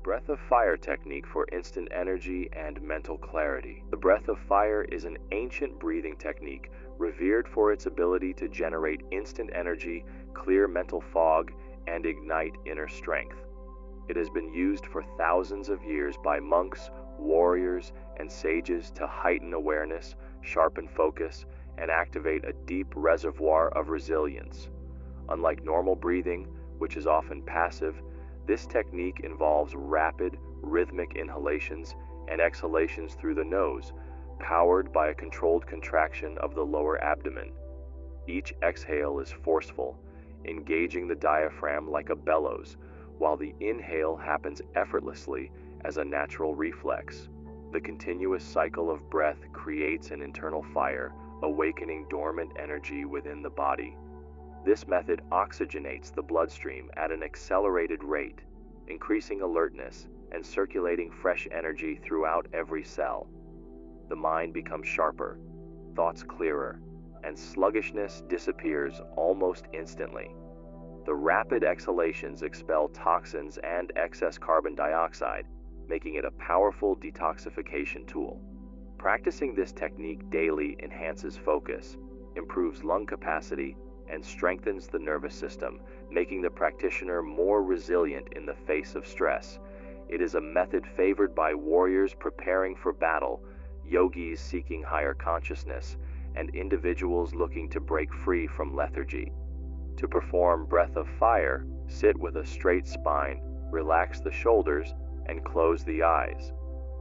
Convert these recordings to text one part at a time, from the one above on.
breath of fire technique for instant energy and mental clarity. The breath of fire is an ancient breathing technique revered for its ability to generate instant energy, clear mental fog, and ignite inner strength. It has been used for thousands of years by monks, warriors, and sages to heighten awareness, sharpen focus, and activate a deep reservoir of resilience. Unlike normal breathing, which is often passive, this technique involves rapid, rhythmic inhalations and exhalations through the nose, powered by a controlled contraction of the lower abdomen. Each exhale is forceful, engaging the diaphragm like a bellows, while the inhale happens effortlessly as a natural reflex. The continuous cycle of breath creates an internal fire, awakening dormant energy within the body. This method oxygenates the bloodstream at an accelerated rate, increasing alertness and circulating fresh energy throughout every cell. The mind becomes sharper, thoughts clearer, and sluggishness disappears almost instantly. The rapid exhalations expel toxins and excess carbon dioxide, making it a powerful detoxification tool. Practicing this technique daily enhances focus, improves lung capacity, and strengthens the nervous system, making the practitioner more resilient in the face of stress. It is a method favored by warriors preparing for battle, yogis seeking higher consciousness, and individuals looking to break free from lethargy. To perform breath of fire, sit with a straight spine, relax the shoulders, and close the eyes.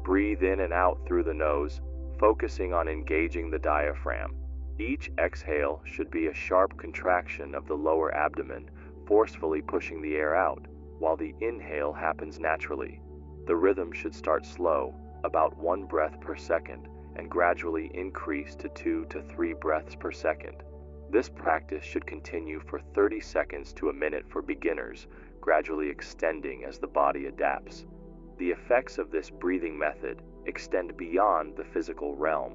Breathe in and out through the nose, focusing on engaging the diaphragm. Each exhale should be a sharp contraction of the lower abdomen, forcefully pushing the air out, while the inhale happens naturally. The rhythm should start slow, about 1 breath per second, and gradually increase to 2 to 3 breaths per second. This practice should continue for 30 seconds to a minute for beginners, gradually extending as the body adapts. The effects of this breathing method extend beyond the physical realm.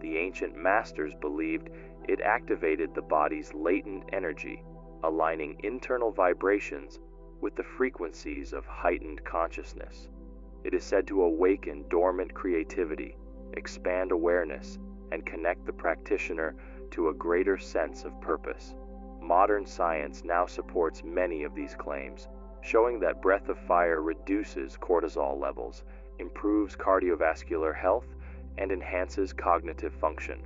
The ancient masters believed it activated the body's latent energy, aligning internal vibrations with the frequencies of heightened consciousness. It is said to awaken dormant creativity, expand awareness, and connect the practitioner to a greater sense of purpose. Modern science now supports many of these claims, showing that breath of fire reduces cortisol levels, improves cardiovascular health, and enhances cognitive function.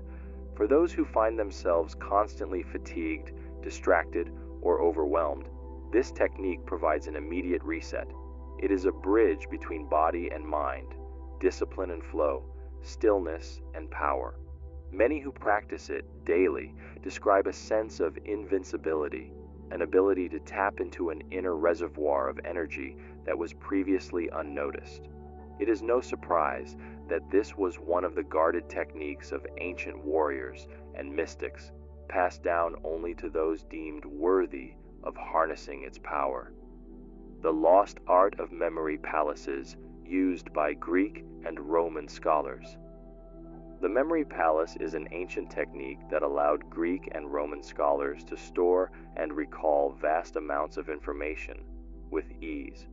For those who find themselves constantly fatigued, distracted, or overwhelmed, this technique provides an immediate reset. It is a bridge between body and mind, discipline and flow, stillness and power. Many who practice it daily describe a sense of invincibility, an ability to tap into an inner reservoir of energy that was previously unnoticed. It is no surprise that this was one of the guarded techniques of ancient warriors and mystics, passed down only to those deemed worthy of harnessing its power. The lost art of memory palaces used by Greek and Roman scholars. The memory palace is an ancient technique that allowed Greek and Roman scholars to store and recall vast amounts of information with ease.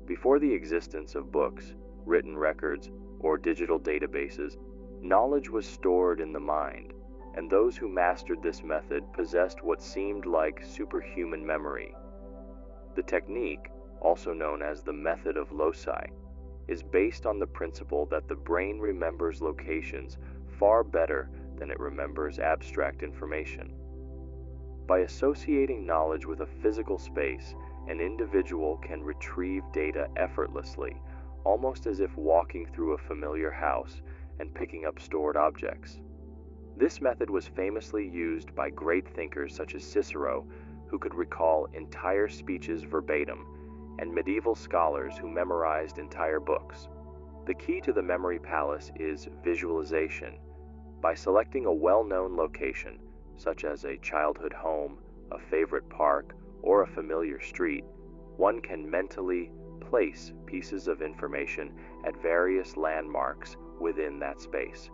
Before the existence of books, written records, or digital databases, knowledge was stored in the mind, and those who mastered this method possessed what seemed like superhuman memory. The technique, also known as the method of loci, is based on the principle that the brain remembers locations far better than it remembers abstract information. By associating knowledge with a physical space, an individual can retrieve data effortlessly, almost as if walking through a familiar house and picking up stored objects. This method was famously used by great thinkers such as Cicero, who could recall entire speeches verbatim, and medieval scholars who memorized entire books. The key to the memory palace is visualization. By selecting a well-known location, such as a childhood home, a favorite park, or a familiar street, one can mentally place pieces of information at various landmarks within that space.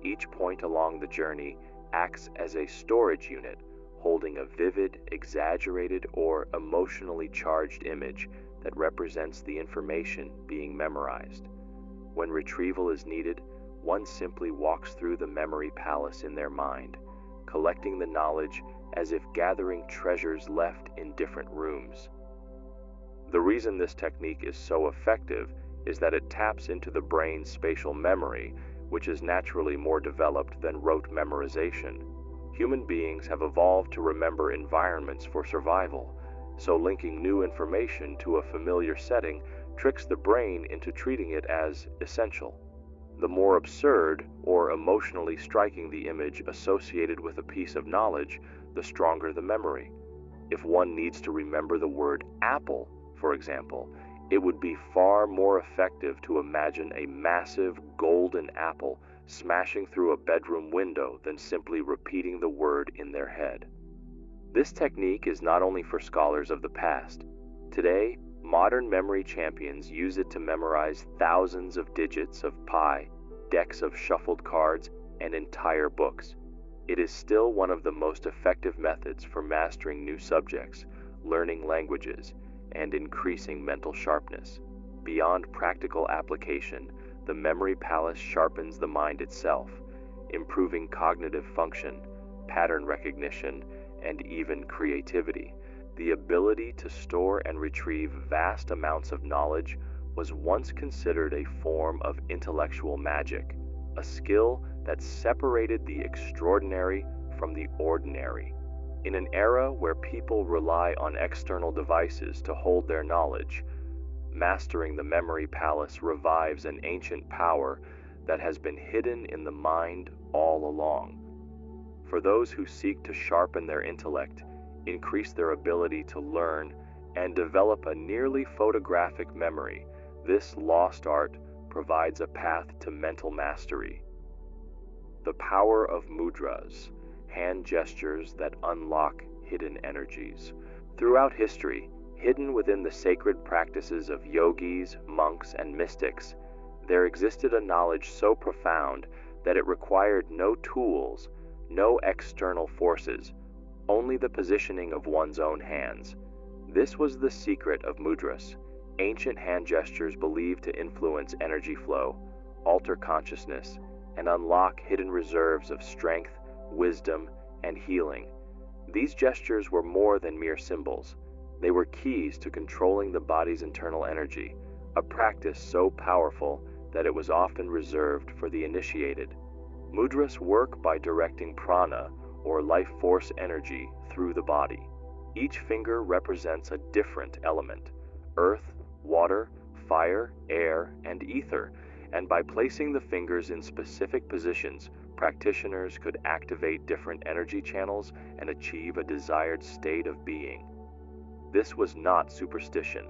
Each point along the journey acts as a storage unit, holding a vivid, exaggerated, or emotionally charged image, that represents the information being memorized. When retrieval is needed, one simply walks through the memory palace in their mind, collecting the knowledge as if gathering treasures left in different rooms. The reason this technique is so effective is that it taps into the brain's spatial memory, which is naturally more developed than rote memorization. Human beings have evolved to remember environments for survival, so linking new information to a familiar setting tricks the brain into treating it as essential. The more absurd or emotionally striking the image associated with a piece of knowledge, the stronger the memory. If one needs to remember the word apple, for example, it would be far more effective to imagine a massive golden apple smashing through a bedroom window than simply repeating the word in their head. This technique is not only for scholars of the past. Today, modern memory champions use it to memorize thousands of digits of pi, decks of shuffled cards, and entire books. It is still one of the most effective methods for mastering new subjects, learning languages, and increasing mental sharpness. Beyond practical application, the memory palace sharpens the mind itself, improving cognitive function, pattern recognition, and even creativity. The ability to store and retrieve vast amounts of knowledge was once considered a form of intellectual magic, a skill that separated the extraordinary from the ordinary. In an era where people rely on external devices to hold their knowledge, mastering the memory palace revives an ancient power that has been hidden in the mind all along. For those who seek to sharpen their intellect, increase their ability to learn, and develop a nearly photographic memory, this lost art provides a path to mental mastery. The power of mudras, hand gestures that unlock hidden energies. Throughout history, hidden within the sacred practices of yogis, monks, and mystics, there existed a knowledge so profound that it required no tools, no external forces, only the positioning of one's own hands. This was the secret of mudras, ancient hand gestures believed to influence energy flow, alter consciousness, and unlock hidden reserves of strength, wisdom, and healing. These gestures were more than mere symbols. They were keys to controlling the body's internal energy, a practice so powerful that it was often reserved for the initiated. Mudras work by directing prana, or life force energy, through the body. Each finger represents a different element: earth, water, fire, air, and ether, and by placing the fingers in specific positions, practitioners could activate different energy channels and achieve a desired state of being. This was not superstition.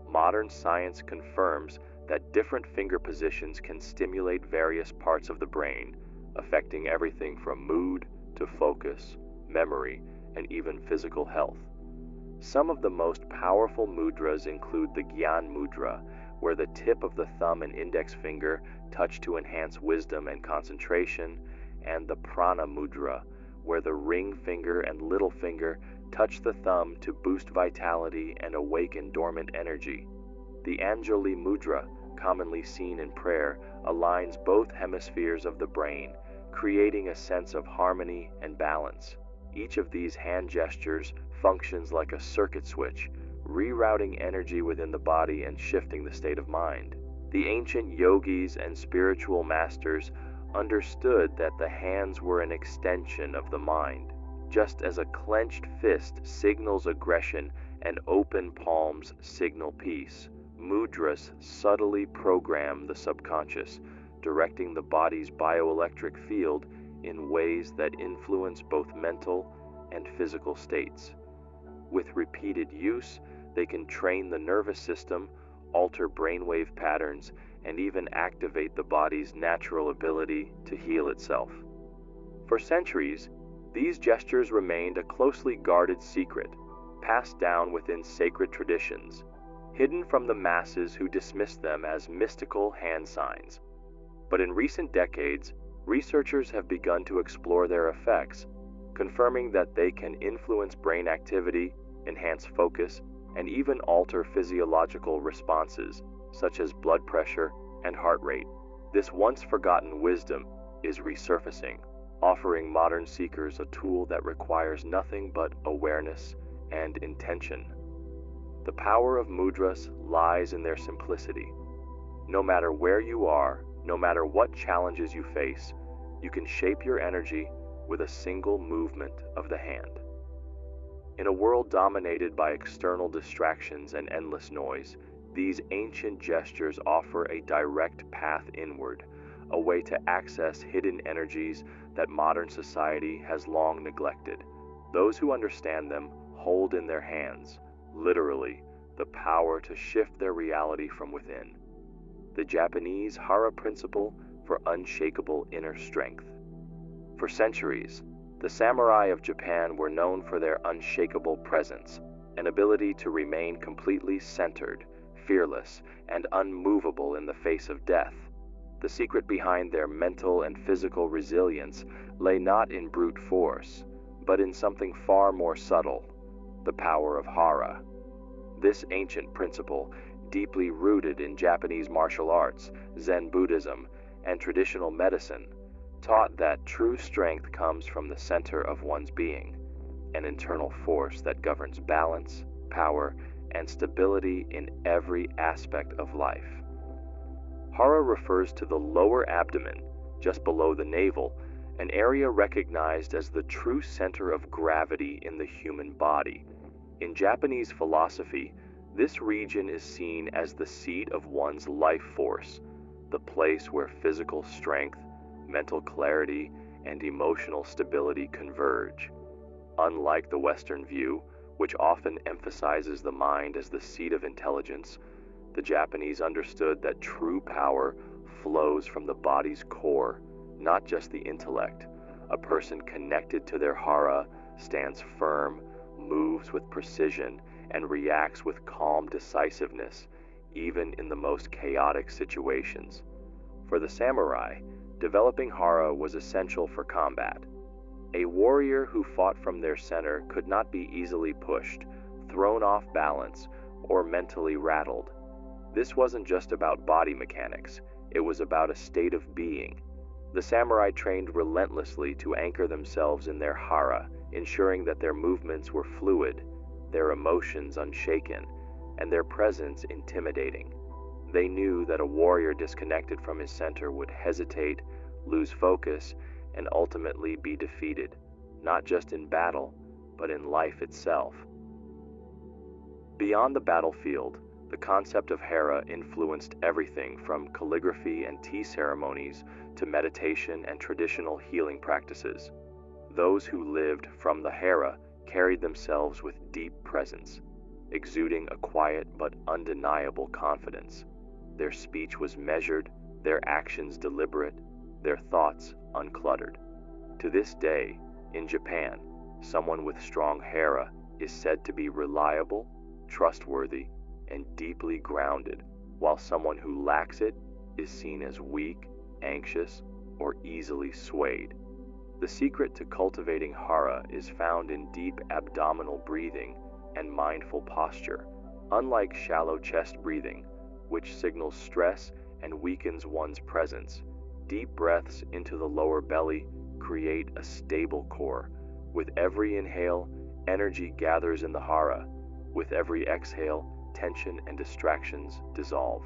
Modern science confirms that different finger positions can stimulate various parts of the brain, affecting everything from mood to focus, memory, and even physical health. Some of the most powerful mudras include the Gyan mudra, where the tip of the thumb and index finger touch to enhance wisdom and concentration, and the Prana mudra, where the ring finger and little finger touch the thumb to boost vitality and awaken dormant energy. The Anjali mudra, commonly seen in prayer, aligns both hemispheres of the brain, creating a sense of harmony and balance. Each of these hand gestures functions like a circuit switch, rerouting energy within the body and shifting the state of mind. The ancient yogis and spiritual masters understood that the hands were an extension of the mind. Just as a clenched fist signals aggression and open palms signal peace, mudras subtly program the subconscious, directing the body's bioelectric field in ways that influence both mental and physical states. With repeated use, they can train the nervous system, alter brainwave patterns, and even activate the body's natural ability to heal itself. For centuries, these gestures remained a closely guarded secret, passed down within sacred traditions, hidden from the masses who dismissed them as mystical hand signs. But in recent decades, researchers have begun to explore their effects, confirming that they can influence brain activity, enhance focus, and even alter physiological responses, such as blood pressure and heart rate. This once forgotten wisdom is resurfacing, offering modern seekers a tool that requires nothing but awareness and intention. The power of mudras lies in their simplicity. No matter where you are, no matter what challenges you face, you can shape your energy with a single movement of the hand. In a world dominated by external distractions and endless noise, these ancient gestures offer a direct path inward, a way to access hidden energies that modern society has long neglected. Those who understand them hold in their hands, literally, the power to shift their reality from within. The Japanese Hara principle for unshakable inner strength. For centuries, the samurai of Japan were known for their unshakable presence, an ability to remain completely centered, fearless, and unmovable in the face of death. The secret behind their mental and physical resilience lay not in brute force, but in something far more subtle, the power of Hara. This ancient principle, deeply rooted in Japanese martial arts, Zen Buddhism, and traditional medicine, taught that true strength comes from the center of one's being, an internal force that governs balance, power, and stability in every aspect of life. Hara refers to the lower abdomen, just below the navel, an area recognized as the true center of gravity in the human body. In Japanese philosophy, this region is seen as the seat of one's life force, the place where physical strength, mental clarity, and emotional stability converge. Unlike the Western view, which often emphasizes the mind as the seat of intelligence, the Japanese understood that true power flows from the body's core, not just the intellect. A person connected to their Hara stands firm, moves with precision, and reacts with calm decisiveness, even in the most chaotic situations. For the samurai, developing Hara was essential for combat. A warrior who fought from their center could not be easily pushed, thrown off balance, or mentally rattled. This wasn't just about body mechanics, it was about a state of being. The samurai trained relentlessly to anchor themselves in their Hara, ensuring that their movements were fluid, their emotions unshaken, and their presence intimidating. They knew that a warrior disconnected from his center would hesitate, lose focus, and ultimately be defeated, not just in battle, but in life itself. Beyond the battlefield, the concept of Hara influenced everything from calligraphy and tea ceremonies to meditation and traditional healing practices. Those who lived from the Hara carried themselves with deep presence, exuding a quiet but undeniable confidence. Their speech was measured, their actions deliberate, their thoughts uncluttered. To this day, in Japan, someone with strong Hara is said to be reliable, trustworthy, and deeply grounded, while someone who lacks it is seen as weak, anxious, or easily swayed. The secret to cultivating Hara is found in deep abdominal breathing and mindful posture, unlike shallow chest breathing, which signals stress and weakens one's presence. Deep breaths into the lower belly create a stable core. With every inhale, energy gathers in the Hara. With every exhale, tension and distractions dissolve.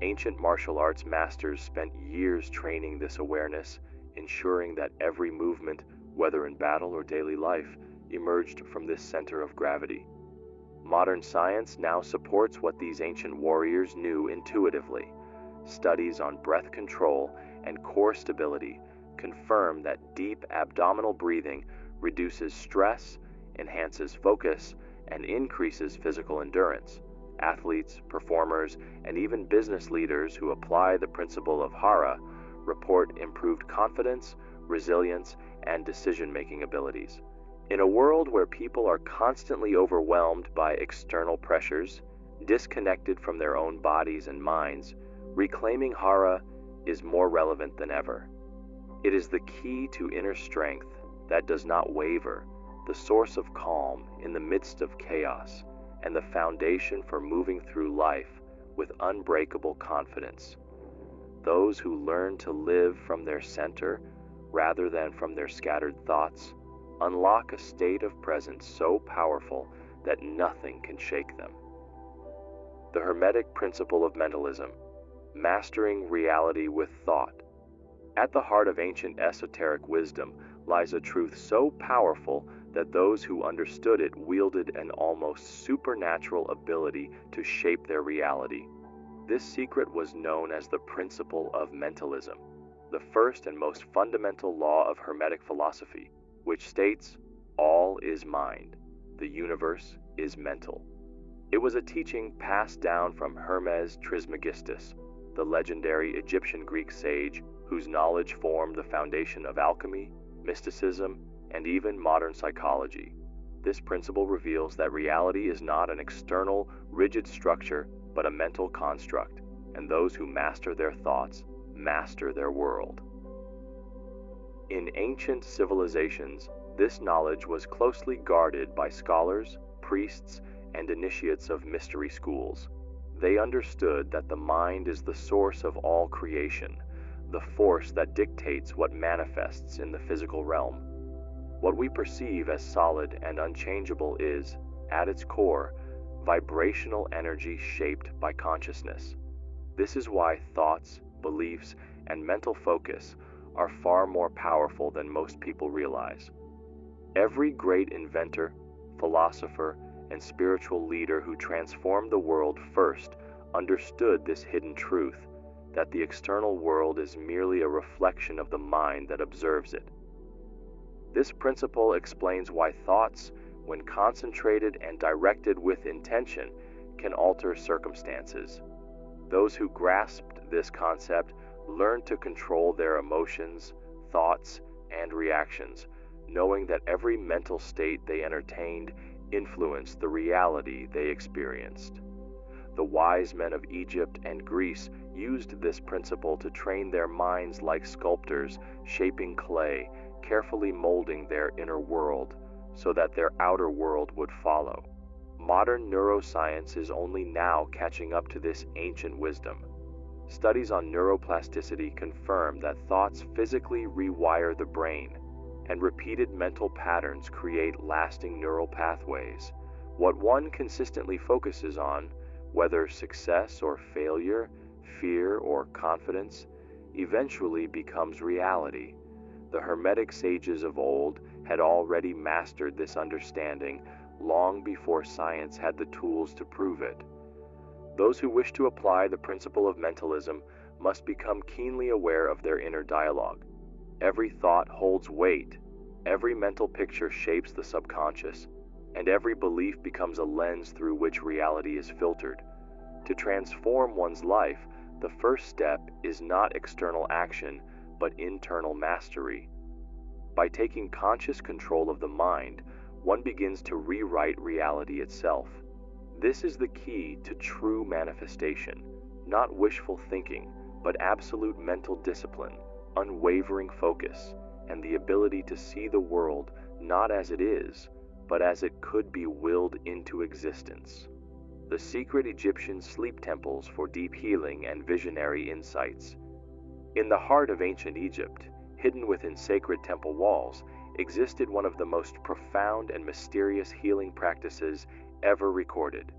Ancient martial arts masters spent years training this awareness, ensuring that every movement, whether in battle or daily life, emerged from this center of gravity. Modern science now supports what these ancient warriors knew intuitively. Studies on breath control and core stability confirm that deep abdominal breathing reduces stress, enhances focus, and increases physical endurance. Athletes, performers, and even business leaders who apply the principle of Hara report improved confidence, resilience, and decision-making abilities. In a world where people are constantly overwhelmed by external pressures, disconnected from their own bodies and minds, reclaiming Hara is more relevant than ever. It is the key to inner strength that does not waver, the source of calm in the midst of chaos, and the foundation for moving through life with unbreakable confidence. Those who learn to live from their center rather than from their scattered thoughts unlock a state of presence so powerful that nothing can shake them. The Hermetic principle of mentalism, mastering reality with thought. At the heart of ancient esoteric wisdom lies a truth so powerful that those who understood it wielded an almost supernatural ability to shape their reality. This secret was known as the principle of mentalism, the first and most fundamental law of Hermetic philosophy, which states, "All is mind, the universe is mental." It was a teaching passed down from Hermes Trismegistus, the legendary Egyptian-Greek sage whose knowledge formed the foundation of alchemy, mysticism, and even modern psychology. This principle reveals that reality is not an external, rigid structure, but a mental construct, and those who master their thoughts master their world. In ancient civilizations, this knowledge was closely guarded by scholars, priests, and initiates of mystery schools. They understood that the mind is the source of all creation, the force that dictates what manifests in the physical realm. What we perceive as solid and unchangeable is, at its core, vibrational energy shaped by consciousness. This is why thoughts, beliefs, and mental focus are far more powerful than most people realize. Every great inventor, philosopher, and spiritual leader who transformed the world first understood this hidden truth, that the external world is merely a reflection of the mind that observes it. This principle explains why thoughts, when concentrated and directed with intention, can alter circumstances. Those who grasped this concept learned to control their emotions, thoughts, and reactions, knowing that every mental state they entertained influenced the reality they experienced. The wise men of Egypt and Greece used this principle to train their minds like sculptors, shaping clay, carefully molding their inner world so that their outer world would follow. Modern neuroscience is only now catching up to this ancient wisdom. Studies on neuroplasticity confirm that thoughts physically rewire the brain, and repeated mental patterns create lasting neural pathways. What one consistently focuses on, whether success or failure, fear or confidence, eventually becomes reality. The Hermetic sages of old had already mastered this understanding long before science had the tools to prove it. Those who wish to apply the principle of mentalism must become keenly aware of their inner dialogue. Every thought holds weight, every mental picture shapes the subconscious, and every belief becomes a lens through which reality is filtered. To transform one's life, the first step is not external action, but internal mastery. By taking conscious control of the mind, one begins to rewrite reality itself. This is the key to true manifestation, not wishful thinking, but absolute mental discipline, unwavering focus, and the ability to see the world not as it is, but as it could be willed into existence. The secret Egyptian sleep temples for deep healing and visionary insights. In the heart of ancient Egypt, hidden within sacred temple walls, existed one of the most profound and mysterious healing practices ever recorded.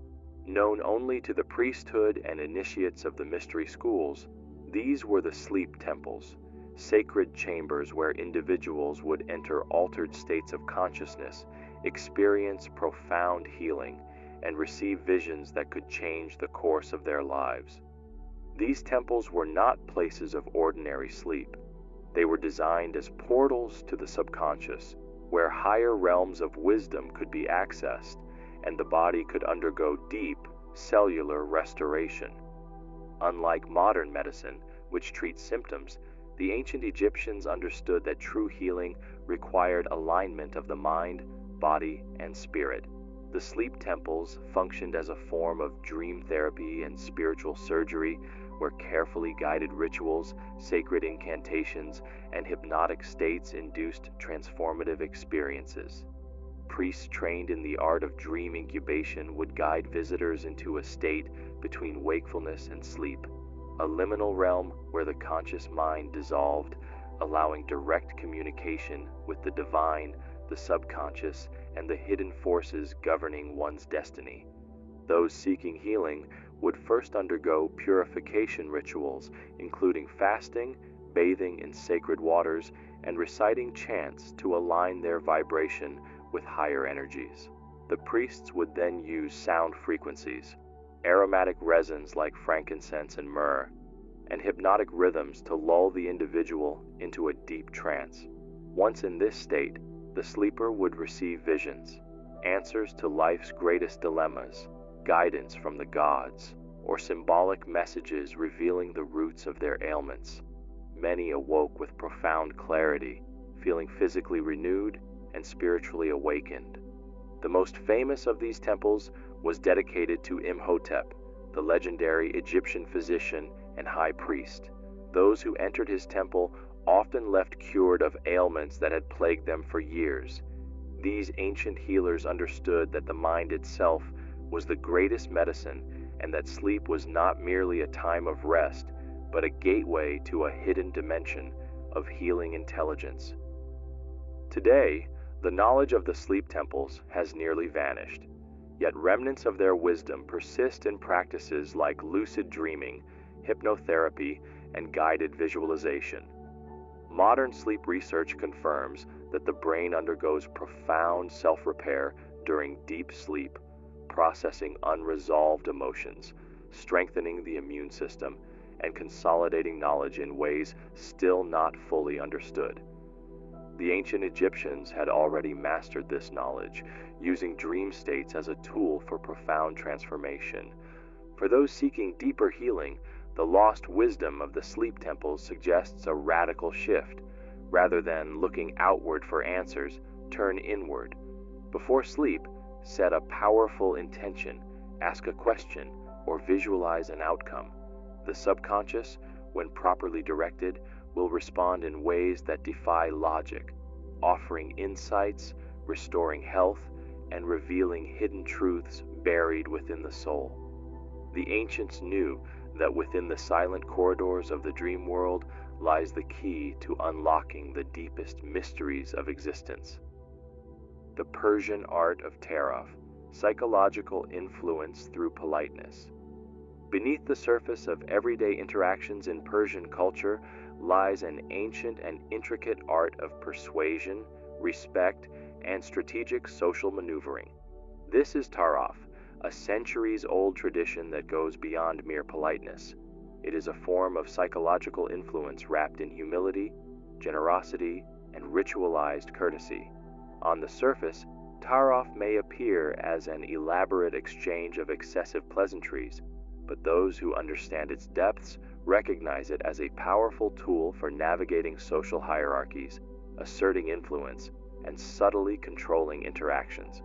Known only to the priesthood and initiates of the mystery schools, these were the sleep temples, sacred chambers where individuals would enter altered states of consciousness, experience profound healing, and receive visions that could change the course of their lives. These temples were not places of ordinary sleep. They were designed as portals to the subconscious, where higher realms of wisdom could be accessed, and the body could undergo deep, cellular restoration. Unlike modern medicine, which treats symptoms, the ancient Egyptians understood that true healing required alignment of the mind, body, and spirit. The sleep temples functioned as a form of dream therapy and spiritual surgery, where carefully guided rituals, sacred incantations, and hypnotic states induced transformative experiences. Priests trained in the art of dream incubation would guide visitors into a state between wakefulness and sleep, a liminal realm where the conscious mind dissolved, allowing direct communication with the divine, the subconscious, and the hidden forces governing one's destiny. Those seeking healing would first undergo purification rituals, including fasting, bathing in sacred waters, and reciting chants to align their vibration with higher energies. The priests would then use sound frequencies, aromatic resins like frankincense and myrrh, and hypnotic rhythms to lull the individual into a deep trance. Once in this state, the sleeper would receive visions, answers to life's greatest dilemmas, guidance from the gods, or symbolic messages revealing the roots of their ailments. Many awoke with profound clarity, feeling physically renewed and spiritually awakened. The most famous of these temples was dedicated to Imhotep, the legendary Egyptian physician and high priest. Those who entered his temple often left cured of ailments that had plagued them for years. These ancient healers understood that the mind itself was the greatest medicine, and that sleep was not merely a time of rest, but a gateway to a hidden dimension of healing intelligence. Today, the knowledge of the sleep temples has nearly vanished, yet remnants of their wisdom persist in practices like lucid dreaming, hypnotherapy, and guided visualization. Modern sleep research confirms that the brain undergoes profound self-repair during deep sleep, processing unresolved emotions, strengthening the immune system, and consolidating knowledge in ways still not fully understood. The ancient Egyptians had already mastered this knowledge, using dream states as a tool for profound transformation. For those seeking deeper healing, the lost wisdom of the sleep temples suggests a radical shift. Rather than looking outward for answers, turn inward. Before sleep, set a powerful intention, ask a question, or visualize an outcome. The subconscious, when properly directed, will respond in ways that defy logic, offering insights, restoring health, and revealing hidden truths buried within the soul. The ancients knew that within the silent corridors of the dream world lies the key to unlocking the deepest mysteries of existence. The Persian art of Tarof, psychological influence through politeness. Beneath the surface of everyday interactions in Persian culture lies an ancient and intricate art of persuasion, respect, and strategic social maneuvering. This is Tarof, a centuries-old tradition that goes beyond mere politeness. It is a form of psychological influence wrapped in humility, generosity, and ritualized courtesy. On the surface, Tarof may appear as an elaborate exchange of excessive pleasantries, but those who understand its depths recognize it as a powerful tool for navigating social hierarchies, asserting influence, and subtly controlling interactions.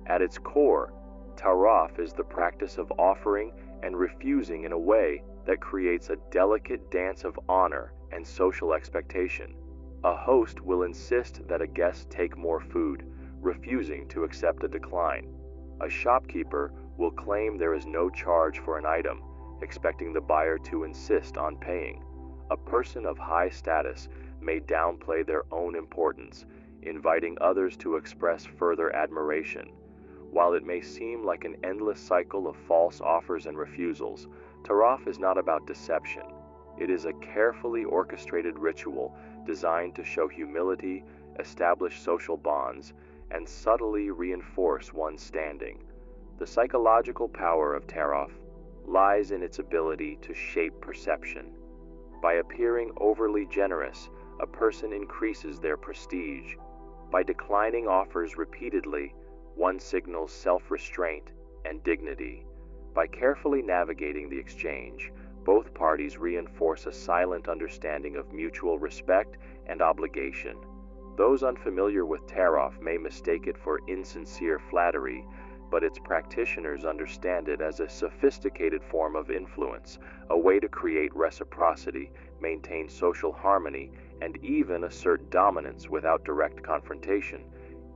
At its core, Tarof is the practice of offering and refusing in a way that creates a delicate dance of honor and social expectation. A host will insist that a guest take more food, refusing to accept a decline. A shopkeeper will claim there is no charge for an item, expecting the buyer to insist on paying. A person of high status may downplay their own importance, inviting others to express further admiration. While it may seem like an endless cycle of false offers and refusals, Tarof is not about deception. It is a carefully orchestrated ritual designed to show humility, establish social bonds, and subtly reinforce one's standing. The psychological power of Tarof lies in its ability to shape perception. By appearing overly generous, a person increases their prestige. By declining offers repeatedly, one signals self-restraint and dignity. By carefully navigating the exchange, both parties reinforce a silent understanding of mutual respect and obligation. Those unfamiliar with Tarof may mistake it for insincere flattery, but its practitioners understand it as a sophisticated form of influence, a way to create reciprocity, maintain social harmony, and even assert dominance without direct confrontation.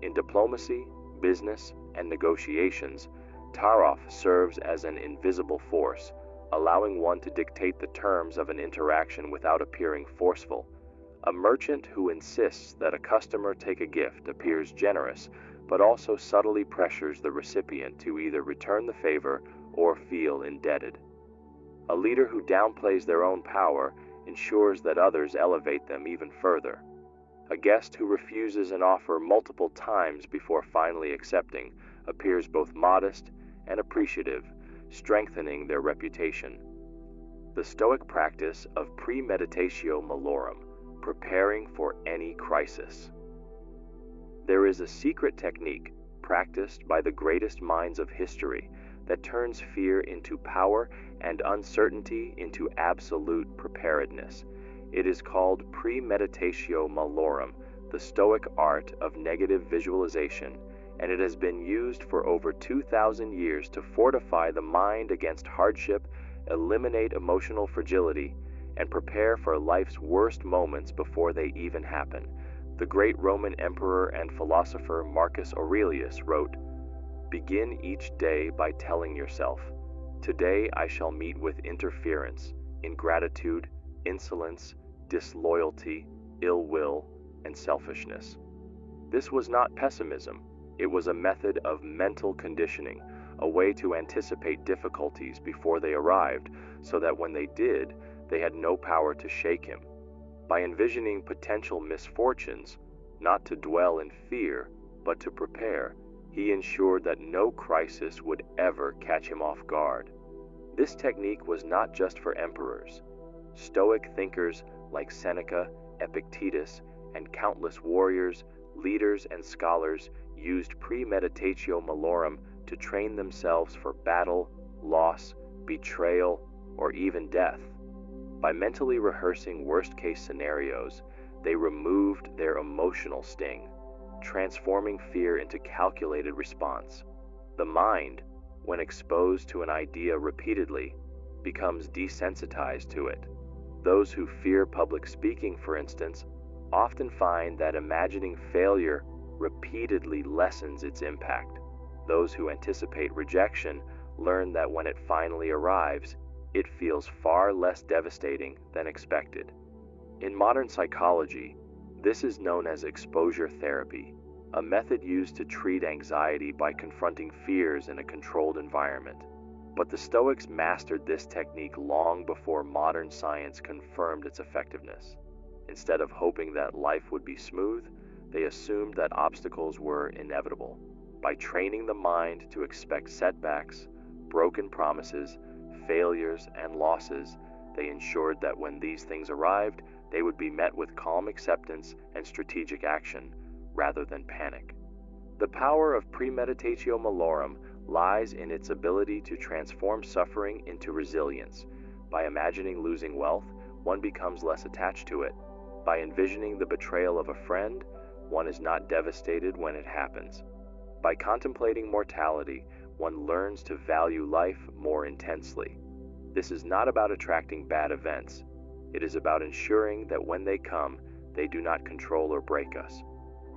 In diplomacy, business, and negotiations, Tarof serves as an invisible force, allowing one to dictate the terms of an interaction without appearing forceful. A merchant who insists that a customer take a gift appears generous, but also subtly pressures the recipient to either return the favor or feel indebted. A leader who downplays their own power ensures that others elevate them even further. A guest who refuses an offer multiple times before finally accepting appears both modest and appreciative, strengthening their reputation. The Stoic practice of Premeditatio Malorum, preparing for any crisis. There is a secret technique practiced by the greatest minds of history that turns fear into power and uncertainty into absolute preparedness. It is called Premeditatio Malorum, the Stoic art of negative visualization, and it has been used for over 2,000 years to fortify the mind against hardship, eliminate emotional fragility, and prepare for life's worst moments before they even happen. The great Roman emperor and philosopher Marcus Aurelius wrote, "Begin each day by telling yourself, 'Today I shall meet with interference, ingratitude, insolence, disloyalty, ill will, and selfishness.'" This was not pessimism. It was a method of mental conditioning, a way to anticipate difficulties before they arrived, so that when they did, they had no power to shake him. By envisioning potential misfortunes, not to dwell in fear, but to prepare, he ensured that no crisis would ever catch him off guard. This technique was not just for emperors. Stoic thinkers like Seneca, Epictetus, and countless warriors, leaders, and scholars used Premeditatio Malorum to train themselves for battle, loss, betrayal, or even death. By mentally rehearsing worst-case scenarios, they removed their emotional sting, transforming fear into calculated response. The mind, when exposed to an idea repeatedly, becomes desensitized to it. Those who fear public speaking, for instance, often find that imagining failure repeatedly lessens its impact. Those who anticipate rejection learn that when it finally arrives, it feels far less devastating than expected. In modern psychology, this is known as exposure therapy, a method used to treat anxiety by confronting fears in a controlled environment. But the Stoics mastered this technique long before modern science confirmed its effectiveness. Instead of hoping that life would be smooth, they assumed that obstacles were inevitable. By training the mind to expect setbacks, broken promises, failures, and losses, they ensured that when these things arrived, they would be met with calm acceptance and strategic action, rather than panic. The power of Premeditatio Malorum lies in its ability to transform suffering into resilience. By imagining losing wealth, one becomes less attached to it. By envisioning the betrayal of a friend, one is not devastated when it happens. By contemplating mortality, one learns to value life more intensely. This is not about attracting bad events. It is about ensuring that when they come, they do not control or break us.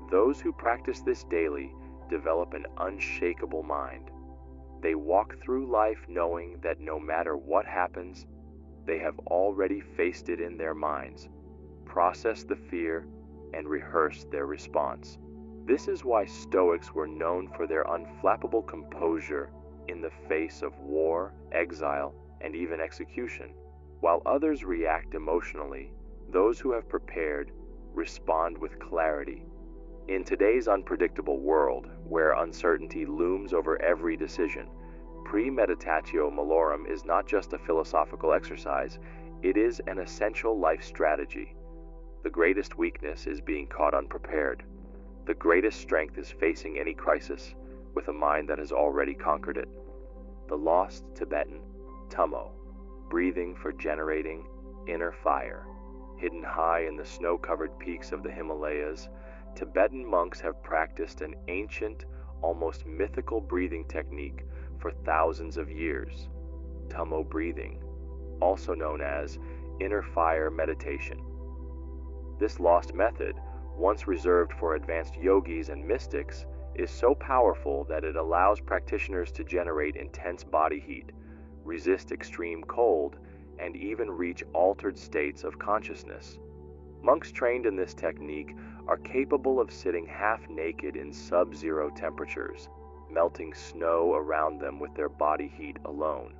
Those who practice this daily develop an unshakable mind. They walk through life knowing that no matter what happens, they have already faced it in their minds, processed the fear, and rehearsed their response. This is why Stoics were known for their unflappable composure in the face of war, exile, and even execution. While others react emotionally, those who have prepared respond with clarity. In today's unpredictable world, where uncertainty looms over every decision, Premeditatio Malorum is not just a philosophical exercise, it is an essential life strategy. The greatest weakness is being caught unprepared. The greatest strength is facing any crisis with a mind that has already conquered it. The lost Tibetan, Tummo, breathing for generating inner fire. Hidden high in the snow-covered peaks of the Himalayas, Tibetan monks have practiced an ancient, almost mythical breathing technique for thousands of years. Tummo breathing, also known as inner fire meditation. This lost method, once reserved for advanced yogis and mystics, is so powerful that it allows practitioners to generate intense body heat, resist extreme cold, and even reach altered states of consciousness. Monks trained in this technique are capable of sitting half naked in sub-zero temperatures, melting snow around them with their body heat alone.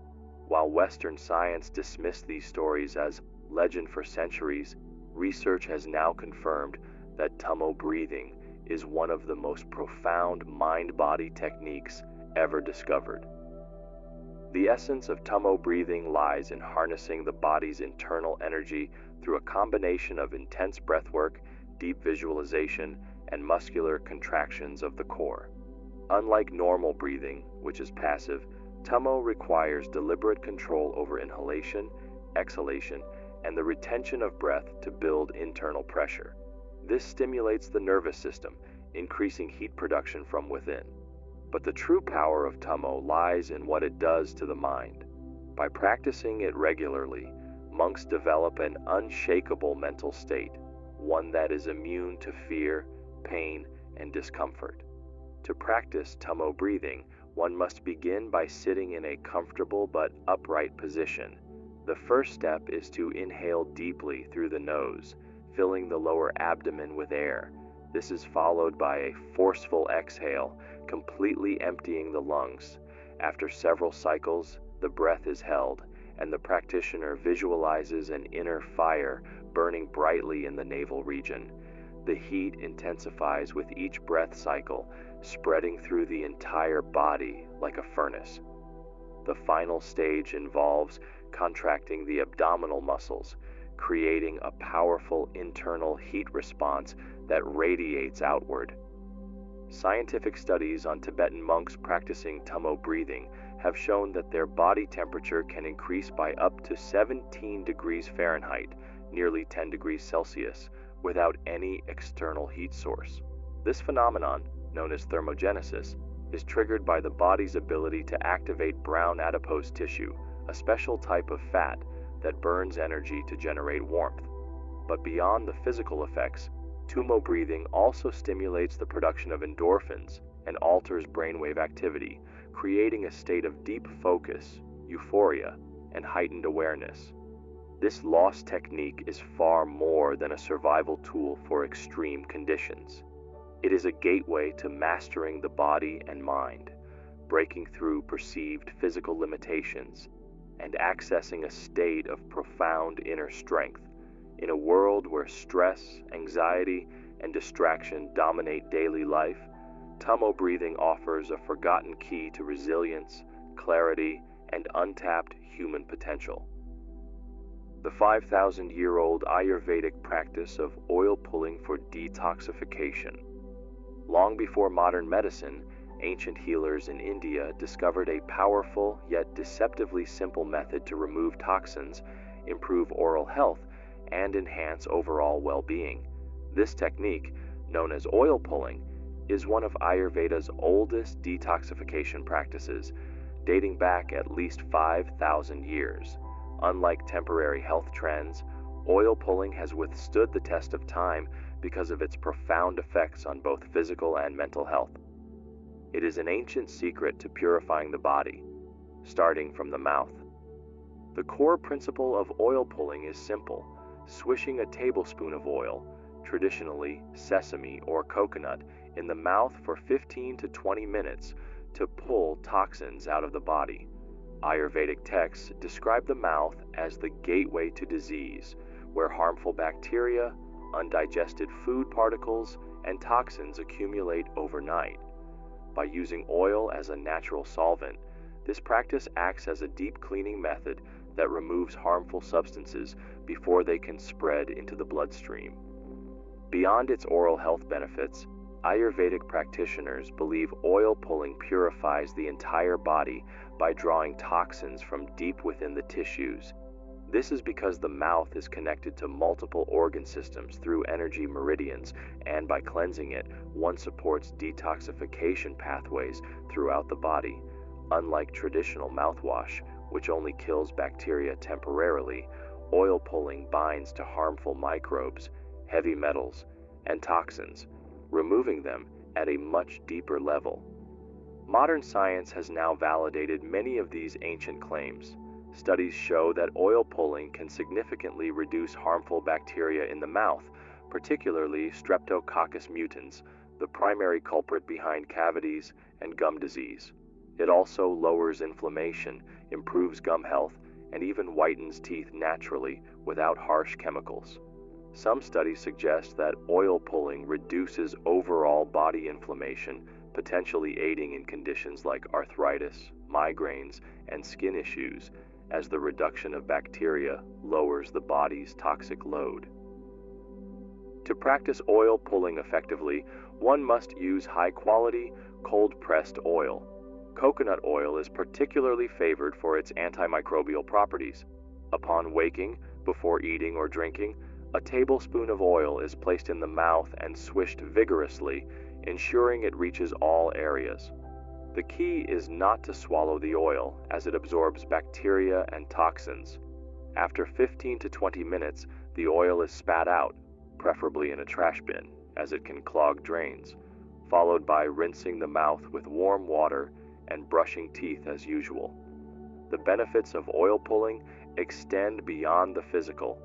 While Western science dismissed these stories as legend for centuries, research has now confirmed that Tummo breathing is one of the most profound mind-body techniques ever discovered. The essence of Tummo breathing lies in harnessing the body's internal energy through a combination of intense breathwork, deep visualization, and muscular contractions of the core. Unlike normal breathing, which is passive, Tummo requires deliberate control over inhalation, exhalation, and the retention of breath to build internal pressure. This stimulates the nervous system, increasing heat production from within. But the true power of Tummo lies in what it does to the mind. By practicing it regularly, monks develop an unshakable mental state, one that is immune to fear, pain, and discomfort. To practice Tummo breathing, one must begin by sitting in a comfortable but upright position. The first step is to inhale deeply through the nose, filling the lower abdomen with air. This is followed by a forceful exhale, completely emptying the lungs. After several cycles, the breath is held, and the practitioner visualizes an inner fire burning brightly in the navel region. The heat intensifies with each breath cycle, spreading through the entire body like a furnace. The final stage involves contracting the abdominal muscles, creating a powerful internal heat response that radiates outward. Scientific studies on Tibetan monks practicing Tummo breathing have shown that their body temperature can increase by up to 17 degrees Fahrenheit, nearly 10 degrees Celsius, without any external heat source. This phenomenon, known as thermogenesis, is triggered by the body's ability to activate brown adipose tissue, a special type of fat that burns energy to generate warmth. But beyond the physical effects, Tummo breathing also stimulates the production of endorphins and alters brainwave activity, creating a state of deep focus, euphoria, and heightened awareness. This lost technique is far more than a survival tool for extreme conditions. It is a gateway to mastering the body and mind, breaking through perceived physical limitations, and accessing a state of profound inner strength. In a world where stress, anxiety, and distraction dominate daily life, Tummo breathing offers a forgotten key to resilience, clarity, and untapped human potential. The 5,000-year-old Ayurvedic practice of oil pulling for detoxification. Long before modern medicine, ancient healers in India discovered a powerful yet deceptively simple method to remove toxins, improve oral health, and enhance overall well-being. This technique, known as oil pulling, is one of Ayurveda's oldest detoxification practices, dating back at least 5,000 years. Unlike temporary health trends, oil pulling has withstood the test of time because of its profound effects on both physical and mental health. It is an ancient secret to purifying the body, starting from the mouth. The core principle of oil pulling is simple: swishing a tablespoon of oil, traditionally sesame or coconut, in the mouth for 15 to 20 minutes to pull toxins out of the body. Ayurvedic texts describe the mouth as the gateway to disease, where harmful bacteria, undigested food particles, and toxins accumulate overnight. By using oil as a natural solvent, this practice acts as a deep cleaning method that removes harmful substances before they can spread into the bloodstream. Beyond its oral health benefits, Ayurvedic practitioners believe oil pulling purifies the entire body by drawing toxins from deep within the tissues. This is because the mouth is connected to multiple organ systems through energy meridians, and by cleansing it, one supports detoxification pathways throughout the body. Unlike traditional mouthwash, which only kills bacteria temporarily, oil pulling binds to harmful microbes, heavy metals, and toxins. Removing them at a much deeper level. Modern science has now validated many of these ancient claims. Studies show that oil pulling can significantly reduce harmful bacteria in the mouth, particularly Streptococcus mutans, the primary culprit behind cavities and gum disease. It also lowers inflammation, improves gum health, and even whitens teeth naturally without harsh chemicals. Some studies suggest that oil pulling reduces overall body inflammation, potentially aiding in conditions like arthritis, migraines, and skin issues, as the reduction of bacteria lowers the body's toxic load. To practice oil pulling effectively, one must use high-quality, cold-pressed oil. Coconut oil is particularly favored for its antimicrobial properties. Upon waking, before eating or drinking, a tablespoon of oil is placed in the mouth and swished vigorously, ensuring it reaches all areas. The key is not to swallow the oil, as it absorbs bacteria and toxins. After 15 to 20 minutes, the oil is spat out, preferably in a trash bin, as it can clog drains, followed by rinsing the mouth with warm water and brushing teeth as usual. The benefits of oil pulling extend beyond the physical.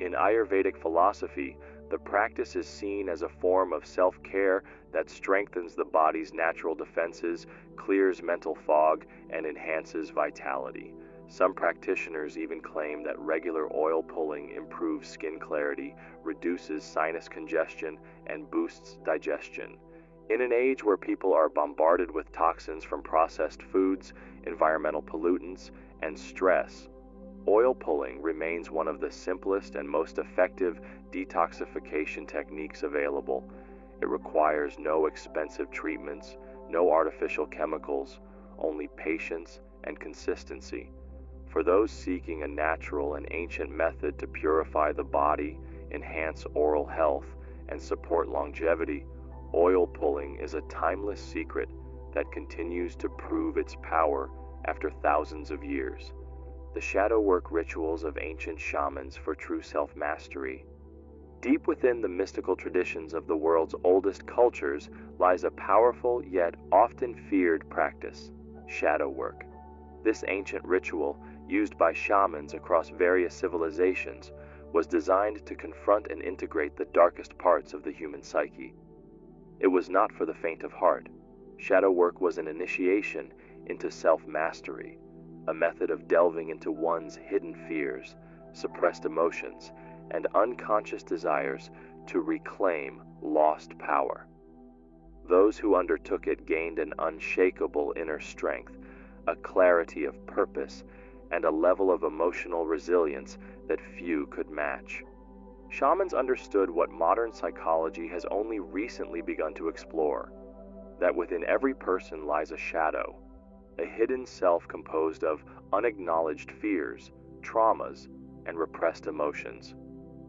In Ayurvedic philosophy, the practice is seen as a form of self-care that strengthens the body's natural defenses, clears mental fog, and enhances vitality. Some practitioners even claim that regular oil pulling improves skin clarity, reduces sinus congestion, and boosts digestion. In an age where people are bombarded with toxins from processed foods, environmental pollutants, and stress, oil pulling remains one of the simplest and most effective detoxification techniques available. It requires no expensive treatments, no artificial chemicals, only patience and consistency. For those seeking a natural and ancient method to purify the body, enhance oral health, and support longevity, oil pulling is a timeless secret that continues to prove its power after thousands of years. The shadow work rituals of ancient shamans for true self-mastery. Deep within the mystical traditions of the world's oldest cultures lies a powerful yet often feared practice, shadow work. This ancient ritual, used by shamans across various civilizations, was designed to confront and integrate the darkest parts of the human psyche. It was not for the faint of heart. Shadow work was an initiation into self-mastery, a method of delving into one's hidden fears, suppressed emotions, and unconscious desires to reclaim lost power. Those who undertook it gained an unshakable inner strength, a clarity of purpose, and a level of emotional resilience that few could match. Shamans understood what modern psychology has only recently begun to explore, that within every person lies a shadow, a hidden self composed of unacknowledged fears, traumas, and repressed emotions.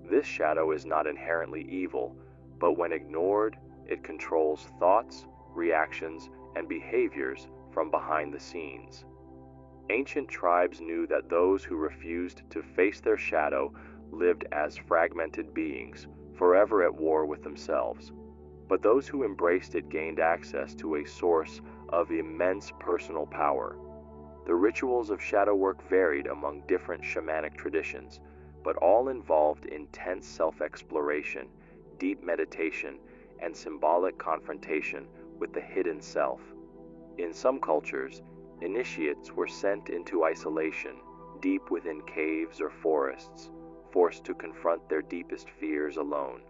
This shadow is not inherently evil, but when ignored, it controls thoughts, reactions, and behaviors from behind the scenes. Ancient tribes knew that those who refused to face their shadow lived as fragmented beings, forever at war with themselves. But those who embraced it gained access to a source of immense personal power. The rituals of shadow work varied among different shamanic traditions, but all involved intense self-exploration, deep meditation, and symbolic confrontation with the hidden self. In some cultures, initiates were sent into isolation, deep within caves or forests, forced to confront their deepest fears alone.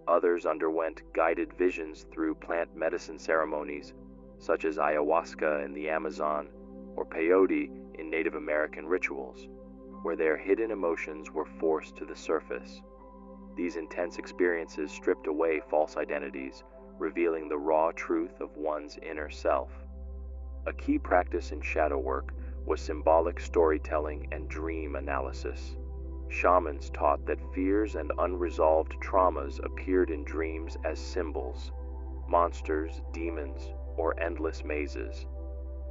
Others underwent guided visions through plant medicine ceremonies, such as ayahuasca in the Amazon or peyote in Native American rituals, where their hidden emotions were forced to the surface. These intense experiences stripped away false identities, revealing the raw truth of one's inner self. A key practice in shadow work was symbolic storytelling and dream analysis. Shamans taught that fears and unresolved traumas appeared in dreams as symbols, monsters, demons, or endless mazes.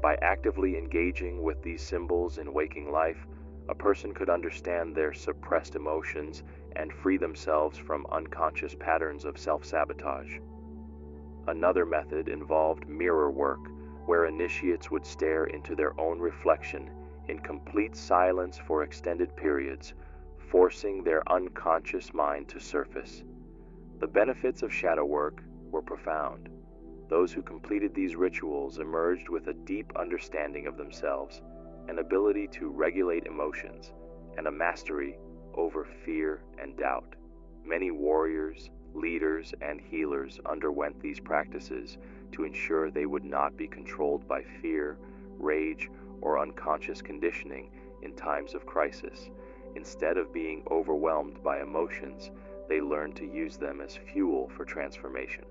By actively engaging with these symbols in waking life, a person could understand their suppressed emotions and free themselves from unconscious patterns of self-sabotage. Another method involved mirror work, where initiates would stare into their own reflection in complete silence for extended periods, forcing their unconscious mind to surface. The benefits of shadow work were profound. Those who completed these rituals emerged with a deep understanding of themselves, an ability to regulate emotions, and a mastery over fear and doubt. Many warriors, leaders, and healers underwent these practices to ensure they would not be controlled by fear, rage, or unconscious conditioning in times of crisis. Instead of being overwhelmed by emotions, they learned to use them as fuel for transformation.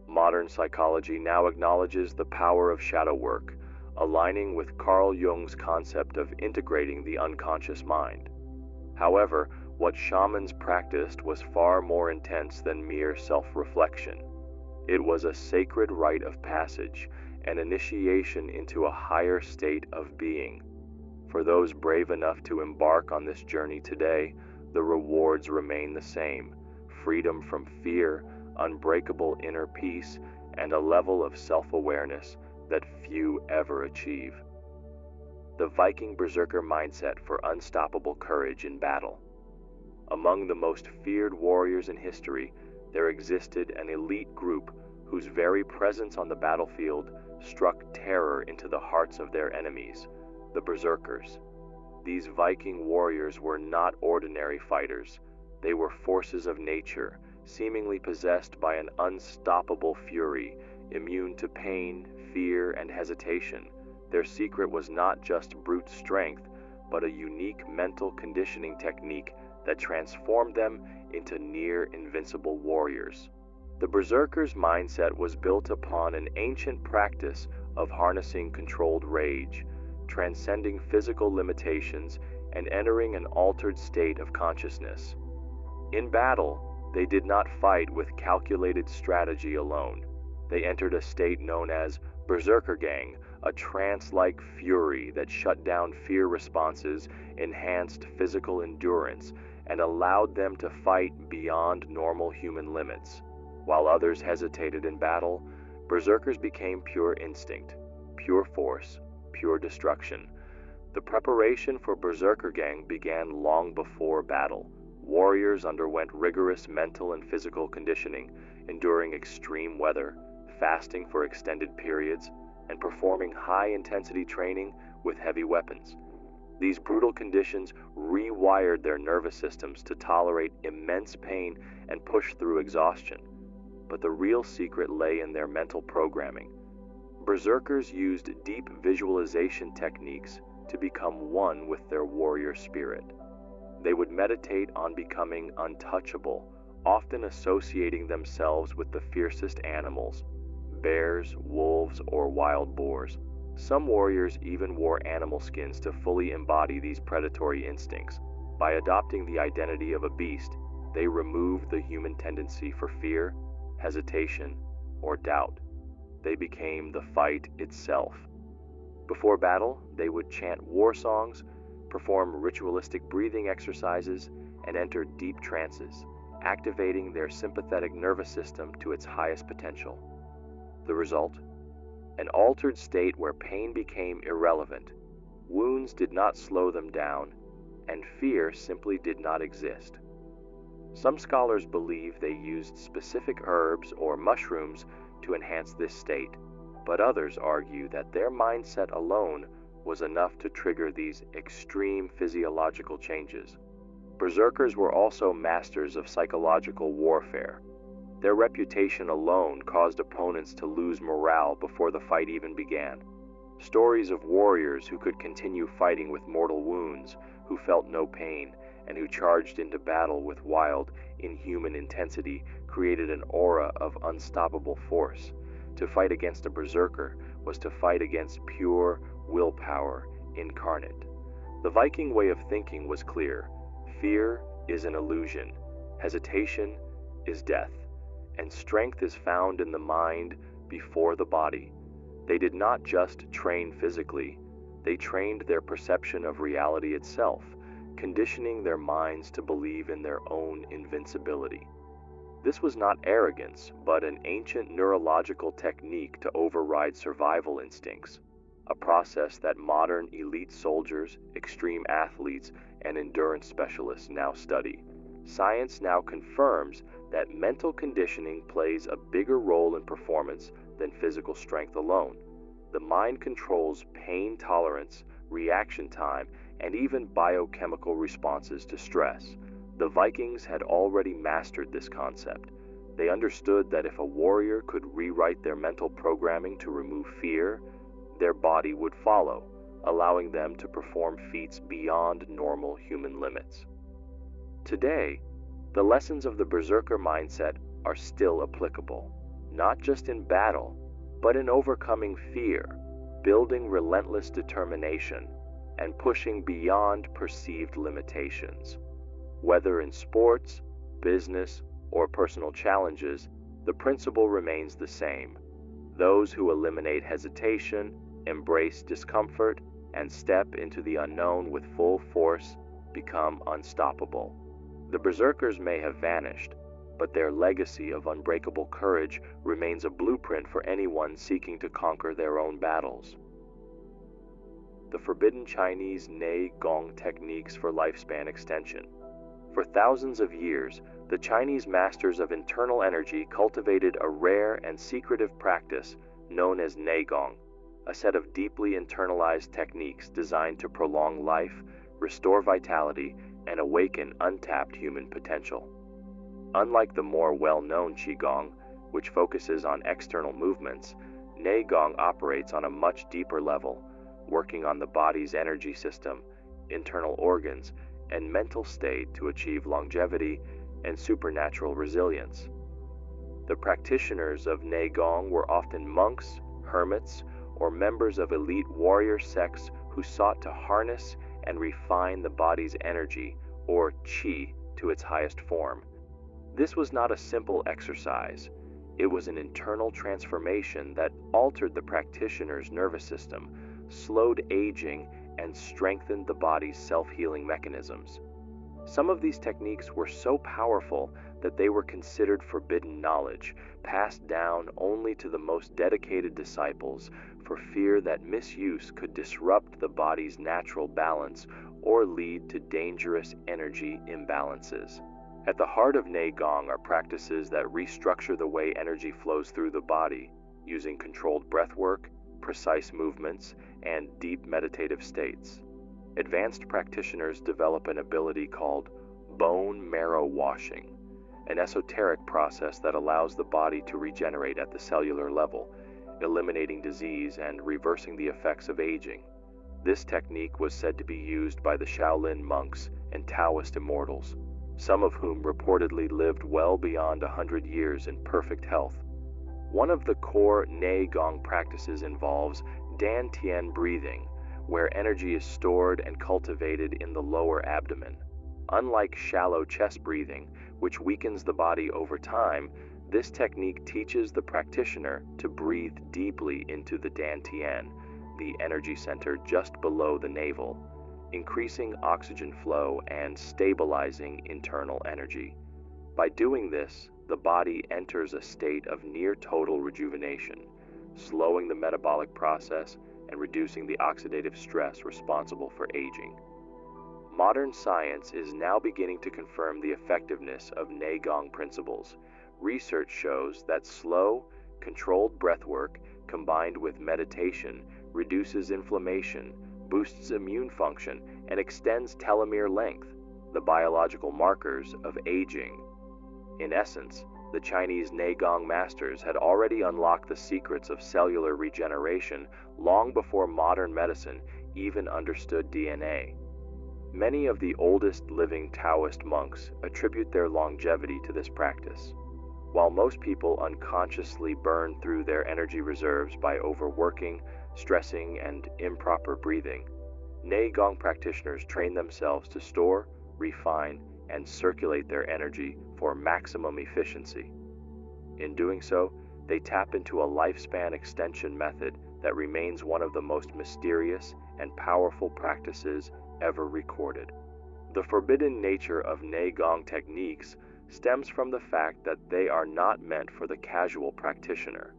Modern psychology now acknowledges the power of shadow work, aligning with Carl Jung's concept of integrating the unconscious mind. However, what shamans practiced was far more intense than mere self-reflection. It was a sacred rite of passage, an initiation into a higher state of being. For those brave enough to embark on this journey today, the rewards remain the same: freedom from fear, unbreakable inner peace, and a level of self-awareness that few ever achieve. The Viking berserker mindset for unstoppable courage in battle. Among the most feared warriors in history, there existed an elite group whose very presence on the battlefield struck terror into the hearts of their enemies, the berserkers. These Viking warriors were not ordinary fighters. They were forces of nature, seemingly possessed by an unstoppable fury, immune to pain, fear, and hesitation. Their secret was not just brute strength, but a unique mental conditioning technique that transformed them into near-invincible warriors. The berserker's mindset was built upon an ancient practice of harnessing controlled rage, transcending physical limitations, and entering an altered state of consciousness. In battle, they did not fight with calculated strategy alone. They entered a state known as Berserkergang, a trance-like fury that shut down fear responses, enhanced physical endurance, and allowed them to fight beyond normal human limits. While others hesitated in battle, berserkers became pure instinct, pure force, pure destruction. The preparation for Berserkergang began long before battle. Warriors underwent rigorous mental and physical conditioning, enduring extreme weather, fasting for extended periods, and performing high-intensity training with heavy weapons. These brutal conditions rewired their nervous systems to tolerate immense pain and push through exhaustion. But the real secret lay in their mental programming. Berserkers used deep visualization techniques to become one with their warrior spirit. They would meditate on becoming untouchable, often associating themselves with the fiercest animals: bears, wolves, or wild boars. Some warriors even wore animal skins to fully embody these predatory instincts. By adopting the identity of a beast, they removed the human tendency for fear, hesitation, or doubt. They became the fight itself. Before battle, they would chant war songs, perform ritualistic breathing exercises, and enter deep trances, activating their sympathetic nervous system to its highest potential. The result? An altered state where pain became irrelevant, wounds did not slow them down, and fear simply did not exist. Some scholars believe they used specific herbs or mushrooms to enhance this state, but others argue that their mindset alone was enough to trigger these extreme physiological changes. Berserkers were also masters of psychological warfare. Their reputation alone caused opponents to lose morale before the fight even began. Stories of warriors who could continue fighting with mortal wounds, who felt no pain, and who charged into battle with wild, inhuman intensity created an aura of unstoppable force. To fight against a berserker was to fight against pure willpower incarnate. The Viking way of thinking was clear. Fear is an illusion, hesitation is death, and strength is found in the mind before the body. They did not just train physically, they trained their perception of reality itself, conditioning their minds to believe in their own invincibility. This was not arrogance, but an ancient neurological technique to override survival instincts, a process that modern elite soldiers, extreme athletes, and endurance specialists now study. Science now confirms that mental conditioning plays a bigger role in performance than physical strength alone. The mind controls pain tolerance, reaction time, and even biochemical responses to stress. The Vikings had already mastered this concept. They understood that if a warrior could rewrite their mental programming to remove fear, their body would follow, allowing them to perform feats beyond normal human limits. Today, the lessons of the Berserker mindset are still applicable, not just in battle, but in overcoming fear, building relentless determination, and pushing beyond perceived limitations. Whether in sports, business, or personal challenges, the principle remains the same. Those who eliminate hesitation, embrace discomfort, and step into the unknown with full force become unstoppable. The Berserkers may have vanished, but their legacy of unbreakable courage remains a blueprint for anyone seeking to conquer their own battles. The forbidden Chinese Nei Gong techniques for lifespan extension. For thousands of years, the Chinese masters of internal energy cultivated a rare and secretive practice known as Nei Gong, a set of deeply internalized techniques designed to prolong life, restore vitality, and awaken untapped human potential. Unlike the more well-known Qigong, which focuses on external movements, Nei Gong operates on a much deeper level, working on the body's energy system, internal organs, and mental state to achieve longevity and supernatural resilience. The practitioners of Nei Gong were often monks, hermits, or members of elite warrior sects who sought to harness and refine the body's energy, or qi, to its highest form. This was not a simple exercise. It was an internal transformation that altered the practitioner's nervous system, slowed aging, and strengthened the body's self-healing mechanisms. Some of these techniques were so powerful that they were considered forbidden knowledge, passed down only to the most dedicated disciples, for fear that misuse could disrupt the body's natural balance or lead to dangerous energy imbalances. At the heart of Nei Gong are practices that restructure the way energy flows through the body, using controlled breathwork, precise movements, and deep meditative states. Advanced practitioners develop an ability called bone marrow washing, an esoteric process that allows the body to regenerate at the cellular level, eliminating disease and reversing the effects of aging. This technique was said to be used by the Shaolin monks and Taoist immortals, some of whom reportedly lived well beyond 100 years in perfect health. One of the core Nei Gong practices involves Dantian breathing, where energy is stored and cultivated in the lower abdomen. Unlike shallow chest breathing, which weakens the body over time, this technique teaches the practitioner to breathe deeply into the Dantian, the energy center just below the navel, increasing oxygen flow and stabilizing internal energy. By doing this, the body enters a state of near-total rejuvenation, slowing the metabolic process and reducing the oxidative stress responsible for aging. Modern science is now beginning to confirm the effectiveness of Nei Gong principles. Research shows that slow, controlled breathwork combined with meditation reduces inflammation, boosts immune function, and extends telomere length, the biological markers of aging. In essence, the Chinese Nei Gong masters had already unlocked the secrets of cellular regeneration long before modern medicine even understood DNA. Many of the oldest living Taoist monks attribute their longevity to this practice. While most people unconsciously burn through their energy reserves by overworking, stressing, and improper breathing, Nei Gong practitioners train themselves to store, refine, and circulate their energy for maximum efficiency. In doing so, they tap into a lifespan extension method that remains one of the most mysterious and powerful practices ever recorded. The forbidden nature of Nei Gong techniques stems from the fact that they are not meant for the casual practitioner.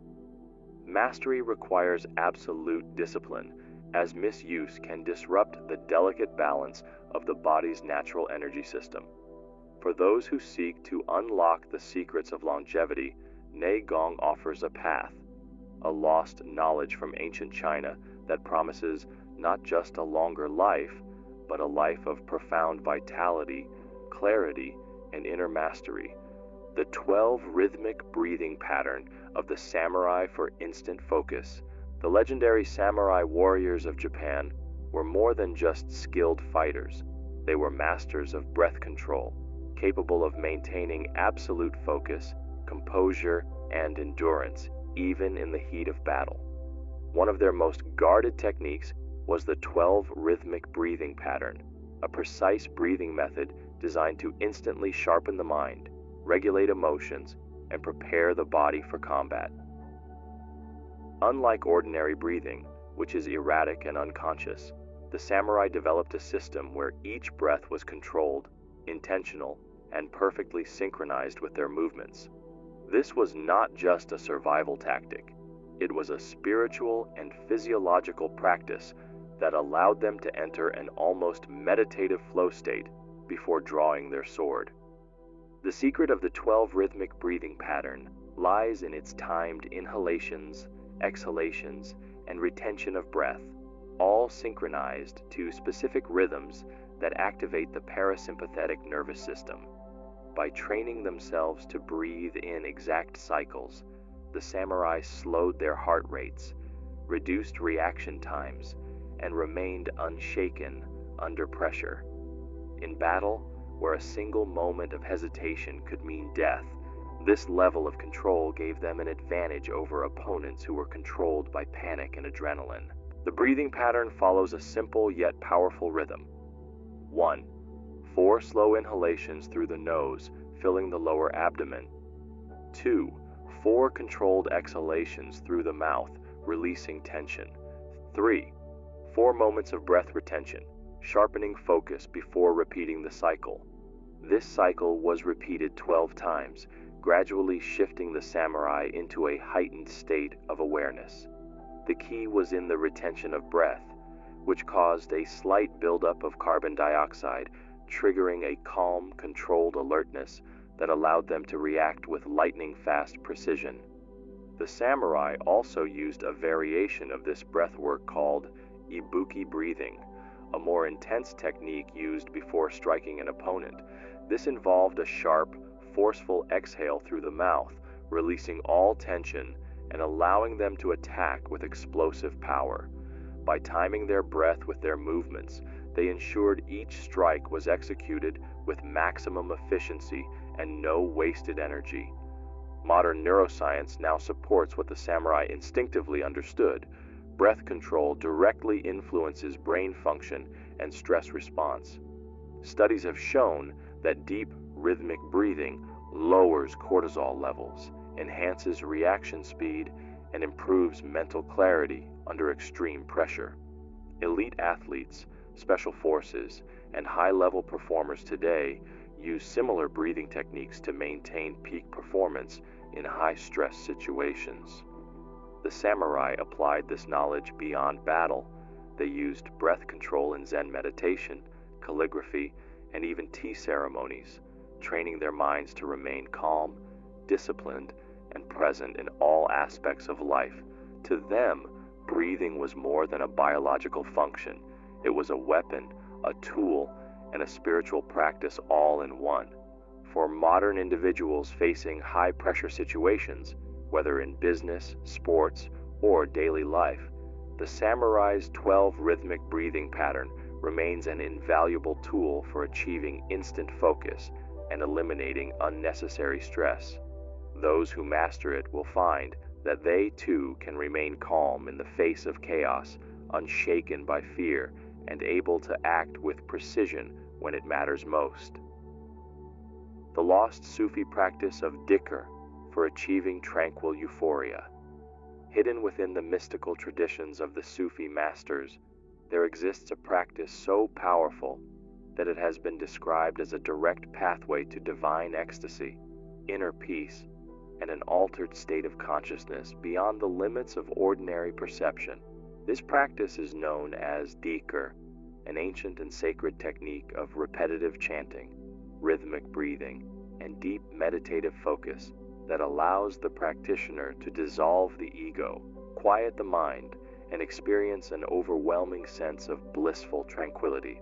Mastery requires absolute discipline, as misuse can disrupt the delicate balance of the body's natural energy system. For those who seek to unlock the secrets of longevity, Neigong offers a path, a lost knowledge from ancient China that promises not just a longer life, but a life of profound vitality, clarity, and inner mastery. The 12 rhythmic breathing pattern of the samurai for instant focus. The legendary samurai warriors of Japan were more than just skilled fighters. They were masters of breath control, capable of maintaining absolute focus, composure, and endurance, even in the heat of battle. One of their most guarded techniques was the 12 rhythmic breathing pattern, a precise breathing method designed to instantly sharpen the mind, regulate emotions, and prepare the body for combat. Unlike ordinary breathing, which is erratic and unconscious, the samurai developed a system where each breath was controlled, intentional, and perfectly synchronized with their movements. This was not just a survival tactic. It was a spiritual and physiological practice that allowed them to enter an almost meditative flow state before drawing their sword. The secret of the 12 rhythmic breathing pattern lies in its timed inhalations, exhalations, and retention of breath, all synchronized to specific rhythms that activate the parasympathetic nervous system. By training themselves to breathe in exact cycles, the samurai slowed their heart rates, reduced reaction times, and remained unshaken under pressure. In battle, where a single moment of hesitation could mean death, this level of control gave them an advantage over opponents who were controlled by panic and adrenaline. The breathing pattern follows a simple yet powerful rhythm. 1. 4 slow inhalations through the nose, filling the lower abdomen. 2. 4 controlled exhalations through the mouth, releasing tension. 3. 4 moments of breath retention, sharpening focus before repeating the cycle. This cycle was repeated 12 times, gradually shifting the samurai into a heightened state of awareness. The key was in the retention of breath, which caused a slight buildup of carbon dioxide, triggering a calm, controlled alertness that allowed them to react with lightning-fast precision. The samurai also used a variation of this breathwork called ibuki breathing, a more intense technique used before striking an opponent. This involved a sharp, forceful exhale through the mouth, releasing all tension and allowing them to attack with explosive power. By timing their breath with their movements, they ensured each strike was executed with maximum efficiency and no wasted energy. Modern neuroscience now supports what the samurai instinctively understood. Breath control directly influences brain function and stress response. Studies have shown that deep, rhythmic breathing lowers cortisol levels, enhances reaction speed, and improves mental clarity under extreme pressure. Elite athletes, special forces, and high-level performers today use similar breathing techniques to maintain peak performance in high-stress situations. The samurai applied this knowledge beyond battle. They used breath control in Zen meditation, calligraphy, and even tea ceremonies, training their minds to remain calm, disciplined, and present in all aspects of life. To them, breathing was more than a biological function. It was a weapon, a tool, and a spiritual practice all in one. For modern individuals facing high-pressure situations, whether in business, sports, or daily life, the samurai's 12 rhythmic breathing pattern remains an invaluable tool for achieving instant focus and eliminating unnecessary stress. Those who master it will find that they too can remain calm in the face of chaos, unshaken by fear, and able to act with precision when it matters most. The lost Sufi practice of dhikr for achieving tranquil euphoria. Hidden within the mystical traditions of the Sufi masters, there exists a practice so powerful that it has been described as a direct pathway to divine ecstasy, inner peace, and an altered state of consciousness beyond the limits of ordinary perception. This practice is known as Dhikr, an ancient and sacred technique of repetitive chanting, rhythmic breathing, and deep meditative focus that allows the practitioner to dissolve the ego, quiet the mind, and experience an overwhelming sense of blissful tranquility.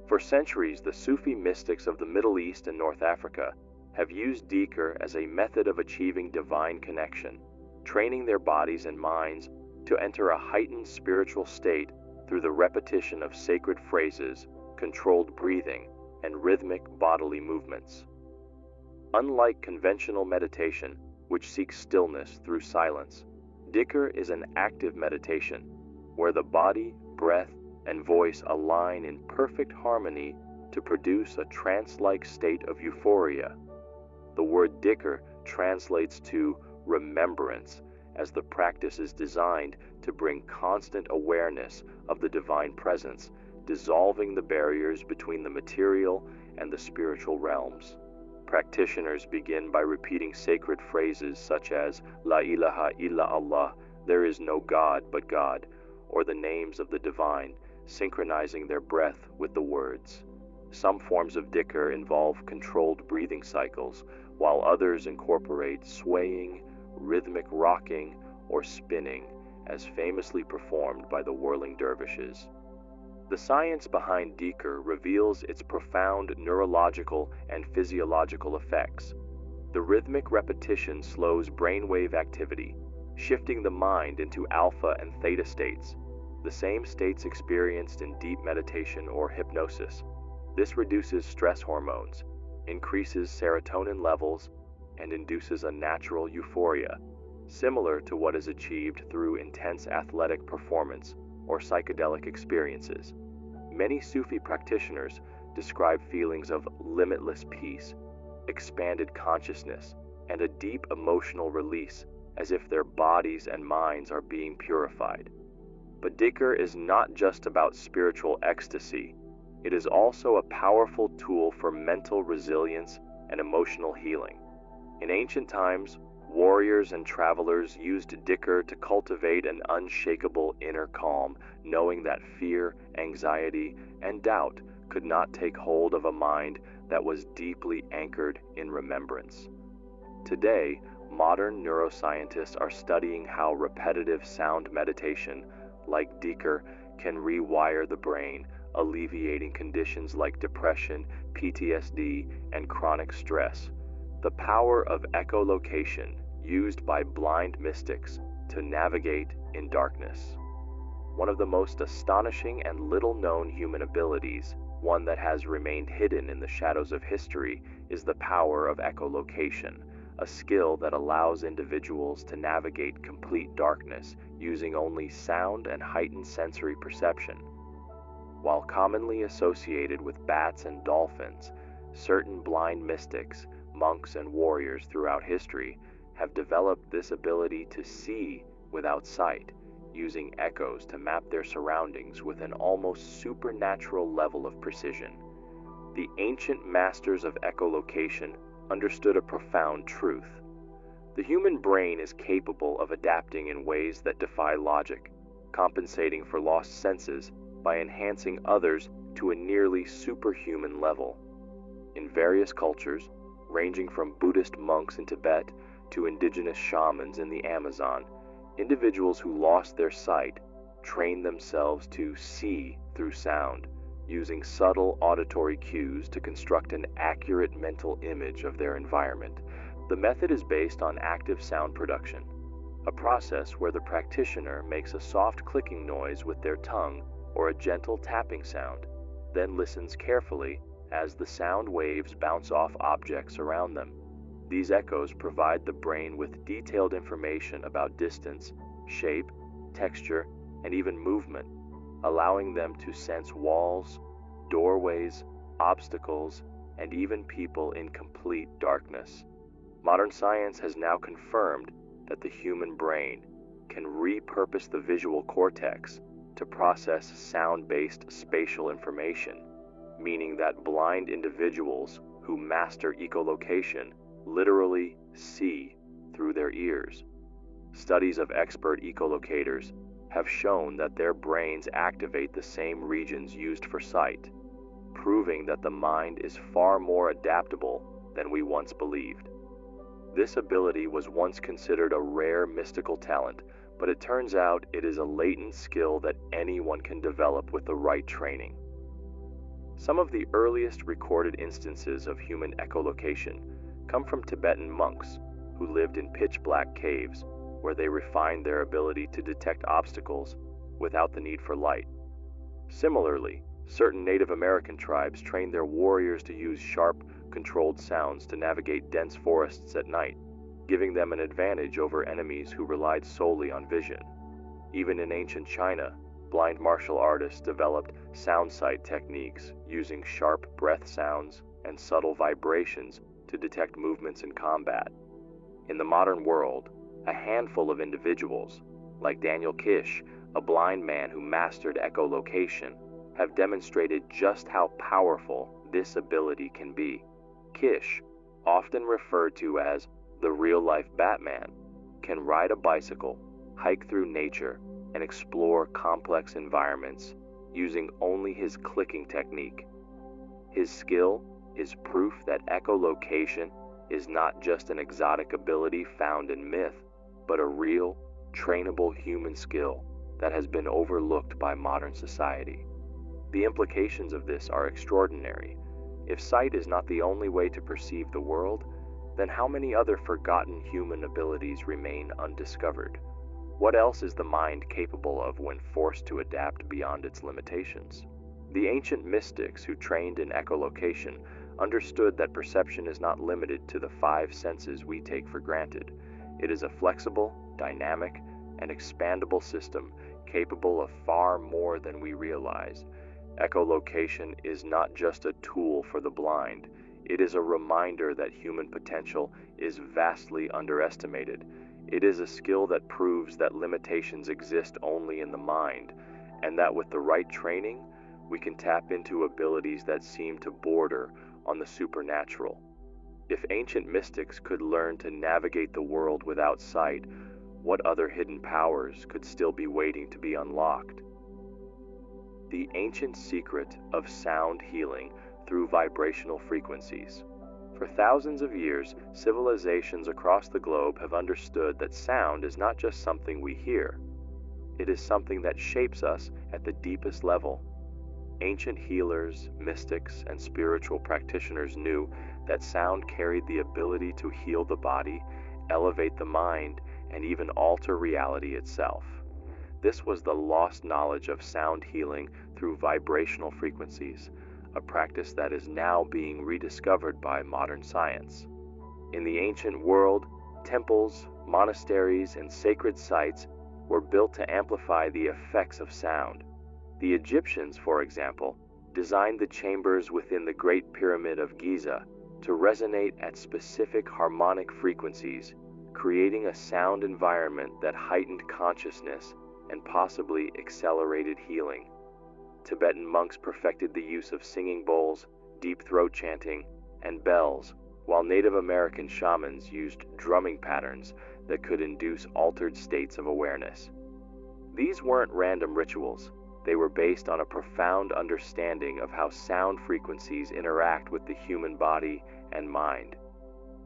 For centuries, the Sufi mystics of the Middle East and North Africa have used Dhikr as a method of achieving divine connection, training their bodies and minds to enter a heightened spiritual state through the repetition of sacred phrases, controlled breathing, and rhythmic bodily movements. Unlike conventional meditation, which seeks stillness through silence, Dhikr is an active meditation, where the body, breath, and voice align in perfect harmony to produce a trance-like state of euphoria. The word Dhikr translates to remembrance, as the practice is designed to bring constant awareness of the divine presence, dissolving the barriers between the material and the spiritual realms. Practitioners begin by repeating sacred phrases such as La ilaha illa Allah, there is no God but God, or the names of the divine, synchronizing their breath with the words. Some forms of Dhikr involve controlled breathing cycles, while others incorporate swaying, rhythmic rocking, or spinning, as famously performed by the whirling dervishes. The science behind Dhikr reveals its profound neurological and physiological effects. The rhythmic repetition slows brainwave activity, shifting the mind into alpha and theta states, the same states experienced in deep meditation or hypnosis. This reduces stress hormones, increases serotonin levels, and induces a natural euphoria, similar to what is achieved through intense athletic performance or psychedelic experiences. Many Sufi practitioners describe feelings of limitless peace, expanded consciousness, and a deep emotional release, as if their bodies and minds are being purified. But Dhikr is not just about spiritual ecstasy. It is also a powerful tool for mental resilience and emotional healing. In ancient times, warriors and travelers used Dhikr to cultivate an unshakable inner calm, knowing that fear, anxiety, and doubt could not take hold of a mind that was deeply anchored in remembrance. Today, modern neuroscientists are studying how repetitive sound meditation, like Dhikr, can rewire the brain, alleviating conditions like depression, PTSD, and chronic stress. The power of echolocation, used by blind mystics to navigate in darkness. One of the most astonishing and little-known human abilities, one that has remained hidden in the shadows of history, is the power of echolocation, a skill that allows individuals to navigate complete darkness using only sound and heightened sensory perception. While commonly associated with bats and dolphins, certain blind mystics, monks, and warriors throughout history have developed this ability to see without sight, using echoes to map their surroundings with an almost supernatural level of precision. The ancient masters of echolocation understood a profound truth. The human brain is capable of adapting in ways that defy logic, compensating for lost senses by enhancing others to a nearly superhuman level. In various cultures, ranging from Buddhist monks in Tibet to indigenous shamans in the Amazon, individuals who lost their sight trained themselves to see through sound, using subtle auditory cues to construct an accurate mental image of their environment. The method is based on active sound production, a process where the practitioner makes a soft clicking noise with their tongue or a gentle tapping sound, then listens carefully as the sound waves bounce off objects around them. These echoes provide the brain with detailed information about distance, shape, texture, and even movement, allowing them to sense walls, doorways, obstacles, and even people in complete darkness. Modern science has now confirmed that the human brain can repurpose the visual cortex to process sound-based spatial information, meaning that blind individuals who master echolocation literally see through their ears. Studies of expert ecolocators have shown that their brains activate the same regions used for sight, proving that the mind is far more adaptable than we once believed. This ability was once considered a rare mystical talent, but it turns out it is a latent skill that anyone can develop with the right training. Some of the earliest recorded instances of human echolocation come from Tibetan monks who lived in pitch-black caves, where they refined their ability to detect obstacles without the need for light. Similarly, certain Native American tribes trained their warriors to use sharp, controlled sounds to navigate dense forests at night, giving them an advantage over enemies who relied solely on vision. Even in ancient China, blind martial artists developed sound sight techniques using sharp breath sounds and subtle vibrations to detect movements in combat. In the modern world, a handful of individuals, like Daniel Kish, a blind man who mastered echolocation, have demonstrated just how powerful this ability can be. Kish, often referred to as the real-life Batman, can ride a bicycle, hike through nature, and explore complex environments using only his clicking technique. His skill is proof that echolocation is not just an exotic ability found in myth, but a real, trainable human skill that has been overlooked by modern society. The implications of this are extraordinary. If sight is not the only way to perceive the world, then how many other forgotten human abilities remain undiscovered? What else is the mind capable of when forced to adapt beyond its limitations? The ancient mystics who trained in echolocation understood that perception is not limited to the five senses we take for granted. It is a flexible, dynamic, and expandable system capable of far more than we realize. Echolocation is not just a tool for the blind. It is a reminder that human potential is vastly underestimated. It is a skill that proves that limitations exist only in the mind, and that with the right training, we can tap into abilities that seem to border on the supernatural. If ancient mystics could learn to navigate the world without sight, what other hidden powers could still be waiting to be unlocked? The ancient secret of sound healing through vibrational frequencies. For thousands of years, civilizations across the globe have understood that sound is not just something we hear. It is something that shapes us at the deepest level. Ancient healers, mystics, and spiritual practitioners knew that sound carried the ability to heal the body, elevate the mind, and even alter reality itself. This was the lost knowledge of sound healing through vibrational frequencies, a practice that is now being rediscovered by modern science. In the ancient world, temples, monasteries, and sacred sites were built to amplify the effects of sound. The Egyptians, for example, designed the chambers within the Great Pyramid of Giza to resonate at specific harmonic frequencies, creating a sound environment that heightened consciousness and possibly accelerated healing. Tibetan monks perfected the use of singing bowls, deep throat chanting, and bells, while Native American shamans used drumming patterns that could induce altered states of awareness. These weren't random rituals. They were based on a profound understanding of how sound frequencies interact with the human body and mind.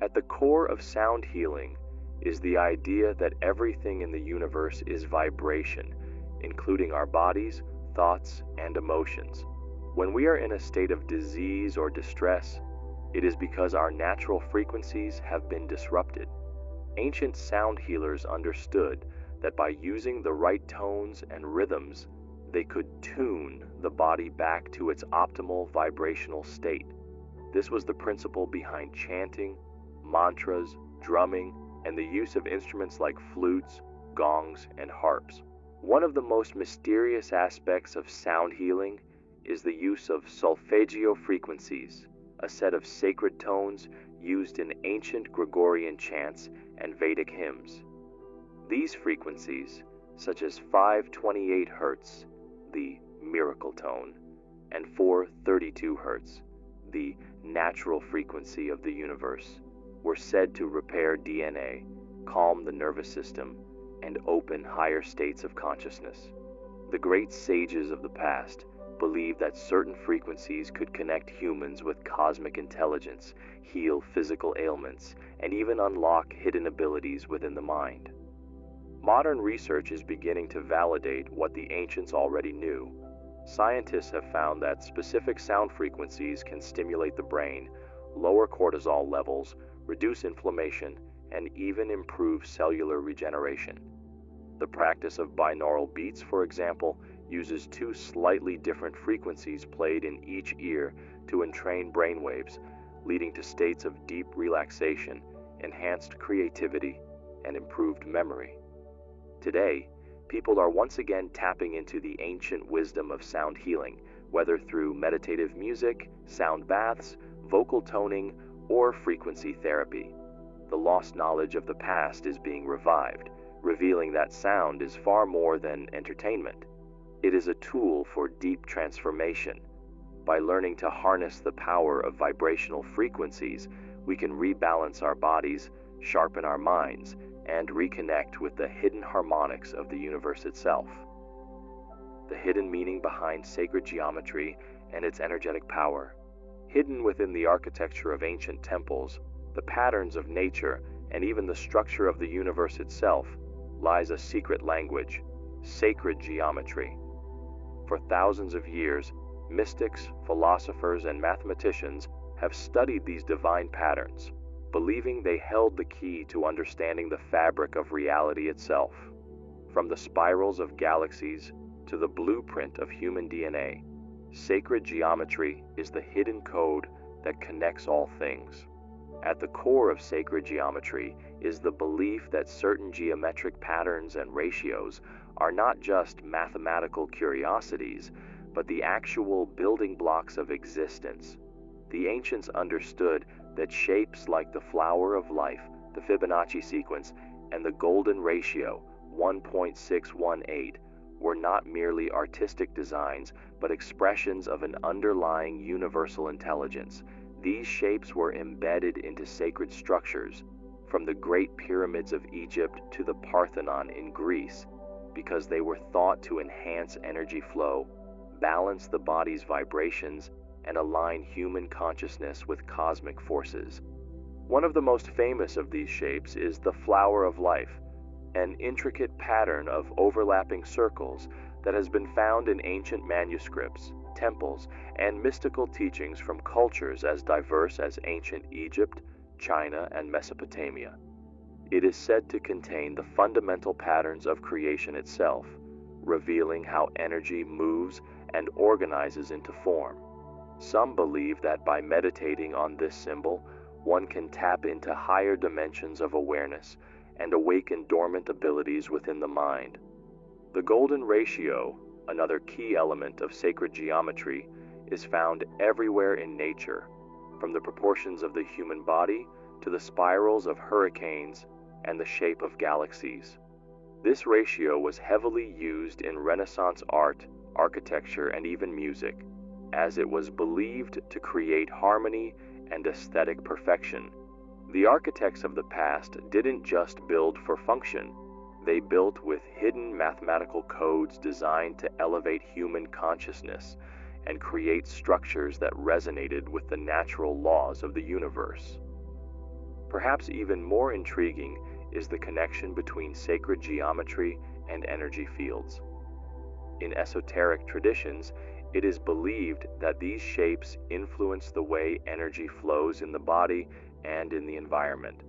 At the core of sound healing is the idea that everything in the universe is vibration, including our bodies, thoughts, and emotions. When we are in a state of disease or distress, it is because our natural frequencies have been disrupted. Ancient sound healers understood that by using the right tones and rhythms, they could tune the body back to its optimal vibrational state. This was the principle behind chanting, mantras, drumming, and the use of instruments like flutes, gongs, and harps. One of the most mysterious aspects of sound healing is the use of solfeggio frequencies, a set of sacred tones used in ancient Gregorian chants and Vedic hymns. These frequencies, such as 528 Hz, the miracle tone, and 432 Hz, the natural frequency of the universe, were said to repair DNA, calm the nervous system, and open higher states of consciousness. The great sages of the past believed that certain frequencies could connect humans with cosmic intelligence, heal physical ailments, and even unlock hidden abilities within the mind. Modern research is beginning to validate what the ancients already knew. Scientists have found that specific sound frequencies can stimulate the brain, lower cortisol levels, reduce inflammation, and even improve cellular regeneration. The practice of binaural beats, for example, uses two slightly different frequencies played in each ear to entrain brainwaves, leading to states of deep relaxation, enhanced creativity, and improved memory. Today, people are once again tapping into the ancient wisdom of sound healing, whether through meditative music, sound baths, vocal toning, or frequency therapy. The lost knowledge of the past is being revived, revealing that sound is far more than entertainment. It is a tool for deep transformation. By learning to harness the power of vibrational frequencies, we can rebalance our bodies, sharpen our minds, and reconnect with the hidden harmonics of the universe itself. The hidden meaning behind sacred geometry and its energetic power. Hidden within the architecture of ancient temples, the patterns of nature, and even the structure of the universe itself, lies a secret language, sacred geometry. For thousands of years, mystics, philosophers, and mathematicians have studied these divine patterns, believing they held the key to understanding the fabric of reality itself. From the spirals of galaxies to the blueprint of human DNA, sacred geometry is the hidden code that connects all things. At the core of sacred geometry is the belief that certain geometric patterns and ratios are not just mathematical curiosities, but the actual building blocks of existence. The ancients understood that shapes like the flower of life, the Fibonacci sequence, and the golden ratio, 1.618, were not merely artistic designs, but expressions of an underlying universal intelligence. These shapes were embedded into sacred structures, from the Great Pyramids of Egypt to the Parthenon in Greece, because they were thought to enhance energy flow, balance the body's vibrations, and align human consciousness with cosmic forces. One of the most famous of these shapes is the flower of life, an intricate pattern of overlapping circles that has been found in ancient manuscripts, temples, and mystical teachings from cultures as diverse as ancient Egypt, China, and Mesopotamia. It is said to contain the fundamental patterns of creation itself, revealing how energy moves and organizes into form. Some believe that by meditating on this symbol, one can tap into higher dimensions of awareness and awaken dormant abilities within the mind. The golden ratio, another key element of sacred geometry, is found everywhere in nature, from the proportions of the human body to the spirals of hurricanes and the shape of galaxies. This ratio was heavily used in Renaissance art, architecture, and even music, as it was believed to create harmony and aesthetic perfection. The architects of the past didn't just build for function. They built with hidden mathematical codes designed to elevate human consciousness and create structures that resonated with the natural laws of the universe. Perhaps even more intriguing is the connection between sacred geometry and energy fields. In esoteric traditions, it is believed that these shapes influence the way energy flows in the body and in the environment.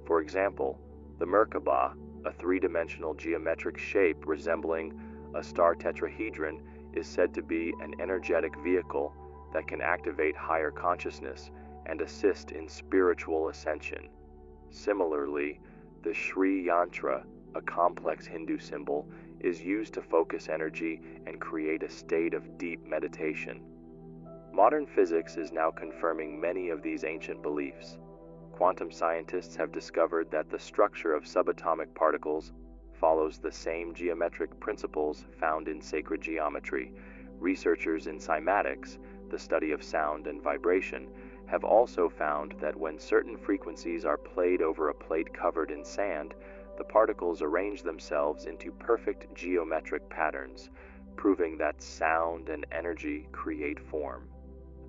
For example, the Merkaba, a three-dimensional geometric shape resembling a star tetrahedron, is said to be an energetic vehicle that can activate higher consciousness and assist in spiritual ascension. Similarly, the Shri Yantra, a complex Hindu symbol, is used to focus energy and create a state of deep meditation. Modern physics is now confirming many of these ancient beliefs. Quantum scientists have discovered that the structure of subatomic particles follows the same geometric principles found in sacred geometry, Researchers in cymatics, the study of sound and vibration, have also found that when certain frequencies are played over a plate covered in sand, the particles arrange themselves into perfect geometric patterns, proving that sound and energy create form.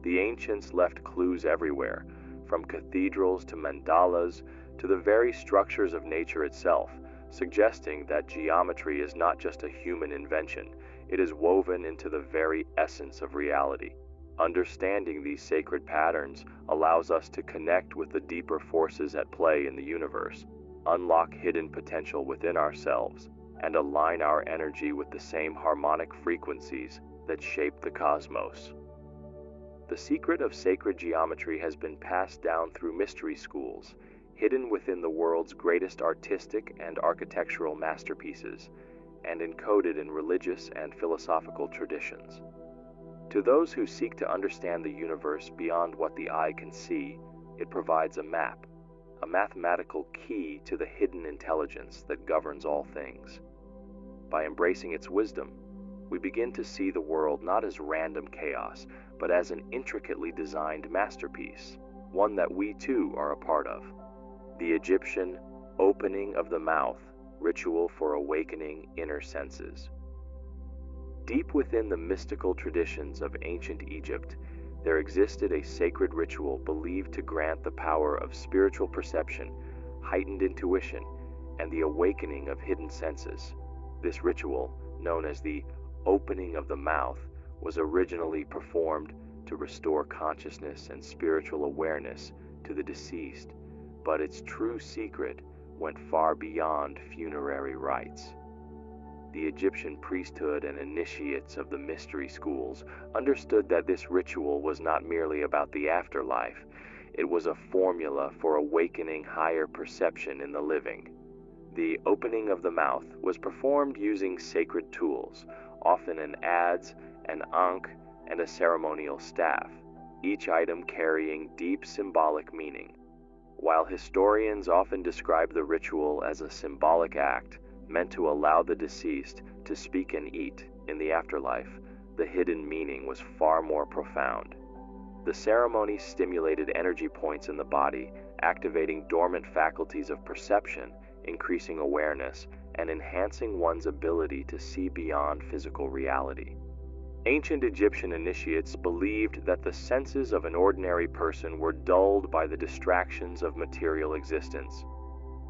The ancients left clues everywhere, from cathedrals to mandalas to the very structures of nature itself, suggesting that geometry is not just a human invention, it is woven into the very essence of reality. Understanding these sacred patterns allows us to connect with the deeper forces at play in the universe, unlock hidden potential within ourselves, and align our energy with the same harmonic frequencies that shape the cosmos. The secret of sacred geometry has been passed down through mystery schools, hidden within the world's greatest artistic and architectural masterpieces, and encoded in religious and philosophical traditions. To those who seek to understand the universe beyond what the eye can see, it provides a map, a mathematical key to the hidden intelligence that governs all things. By embracing its wisdom, we begin to see the world not as random chaos, but as an intricately designed masterpiece, one that we too are a part of. The Egyptian opening of the mouth ritual for awakening inner senses. Deep within the mystical traditions of ancient Egypt, there existed a sacred ritual believed to grant the power of spiritual perception, heightened intuition, and the awakening of hidden senses. This ritual, known as the opening of the mouth, was originally performed to restore consciousness and spiritual awareness to the deceased, but its true secret went far beyond funerary rites. The Egyptian priesthood and initiates of the mystery schools understood that this ritual was not merely about the afterlife, it was a formula for awakening higher perception in the living. The opening of the mouth was performed using sacred tools, often an adze, an ankh, and a ceremonial staff, each item carrying deep symbolic meaning. While historians often describe the ritual as a symbolic act meant to allow the deceased to speak and eat in the afterlife, the hidden meaning was far more profound. The ceremony stimulated energy points in the body, activating dormant faculties of perception, increasing awareness, and enhancing one's ability to see beyond physical reality. Ancient Egyptian initiates believed that the senses of an ordinary person were dulled by the distractions of material existence.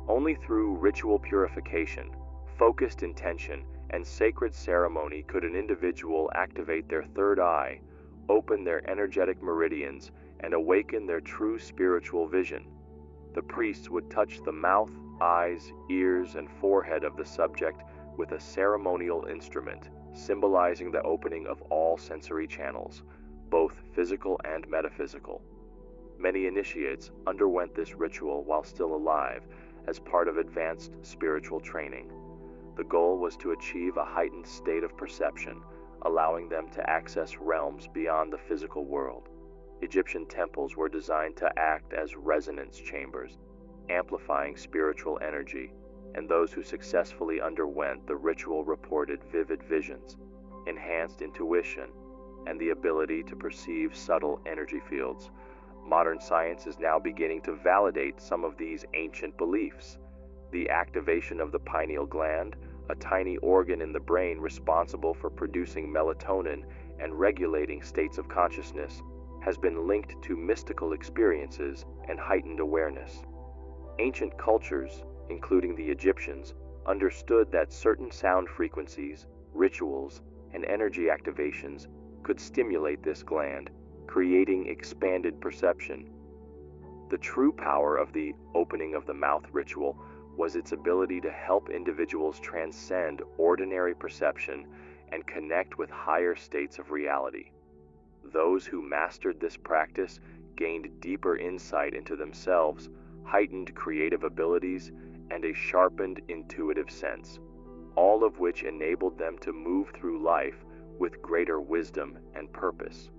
Only through ritual purification, focused intention, and sacred ceremony could an individual activate their third eye, open their energetic meridians, and awaken their true spiritual vision. The priests would touch the mouth, eyes, ears, and forehead of the subject with a ceremonial instrument, symbolizing the opening of all sensory channels, both physical and metaphysical. Many initiates underwent this ritual while still alive as part of advanced spiritual training. The goal was to achieve a heightened state of perception, allowing them to access realms beyond the physical world. Egyptian temples were designed to act as resonance chambers, amplifying spiritual energy, and those who successfully underwent the ritual reported vivid visions, enhanced intuition, and the ability to perceive subtle energy fields. Modern science is now beginning to validate some of these ancient beliefs. The activation of the pineal gland, a tiny organ in the brain responsible for producing melatonin and regulating states of consciousness, has been linked to mystical experiences and heightened awareness. Ancient cultures, including the Egyptians, understood that certain sound frequencies, rituals, and energy activations could stimulate this gland, creating expanded perception. The true power of the opening of the mouth ritual was its ability to help individuals transcend ordinary perception and connect with higher states of reality. Those who mastered this practice gained deeper insight into themselves, heightened creative abilities, and a sharpened intuitive sense, all of which enabled them to move through life with greater wisdom and purpose.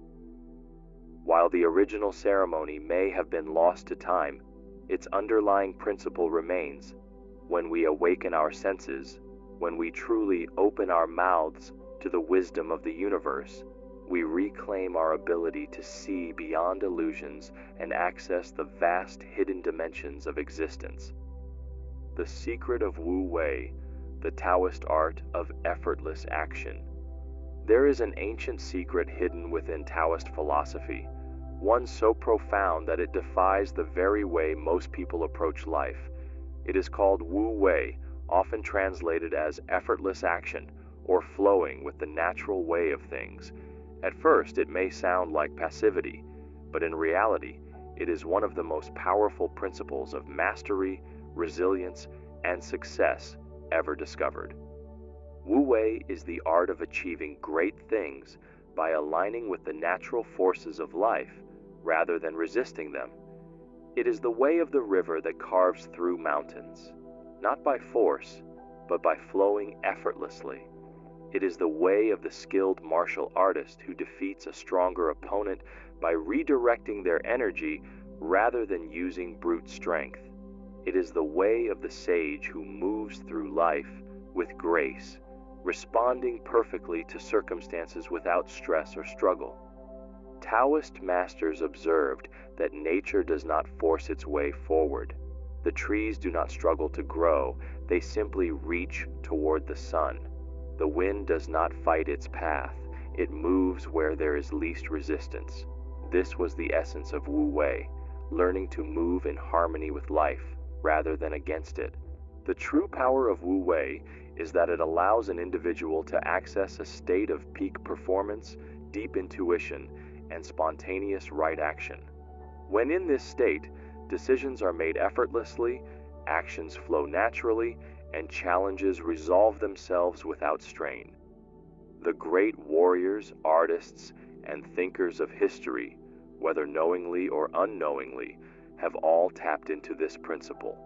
While the original ceremony may have been lost to time, its underlying principle remains. When we awaken our senses, when we truly open our mouths to the wisdom of the universe, we reclaim our ability to see beyond illusions and access the vast hidden dimensions of existence. The secret of Wu Wei, the Taoist art of effortless action. There is an ancient secret hidden within Taoist philosophy, one so profound that it defies the very way most people approach life. It is called Wu Wei, often translated as effortless action or flowing with the natural way of things. At first, it may sound like passivity, but in reality, it is one of the most powerful principles of mastery, resilience, and success ever discovered. Wu Wei is the art of achieving great things by aligning with the natural forces of life rather than resisting them. It is the way of the river that carves through mountains, not by force, but by flowing effortlessly. It is the way of the skilled martial artist who defeats a stronger opponent by redirecting their energy rather than using brute strength. It is the way of the sage who moves through life with grace, responding perfectly to circumstances without stress or struggle. Taoist masters observed that nature does not force its way forward. The trees do not struggle to grow, they simply reach toward the sun. The wind does not fight its path, it moves where there is least resistance. This was the essence of Wu Wei, learning to move in harmony with life rather than against it. The true power of Wu Wei is that it allows an individual to access a state of peak performance, deep intuition, and spontaneous right action. When in this state, decisions are made effortlessly, actions flow naturally, and challenges resolve themselves without strain. The great warriors, artists, and thinkers of history, whether knowingly or unknowingly, have all tapped into this principle.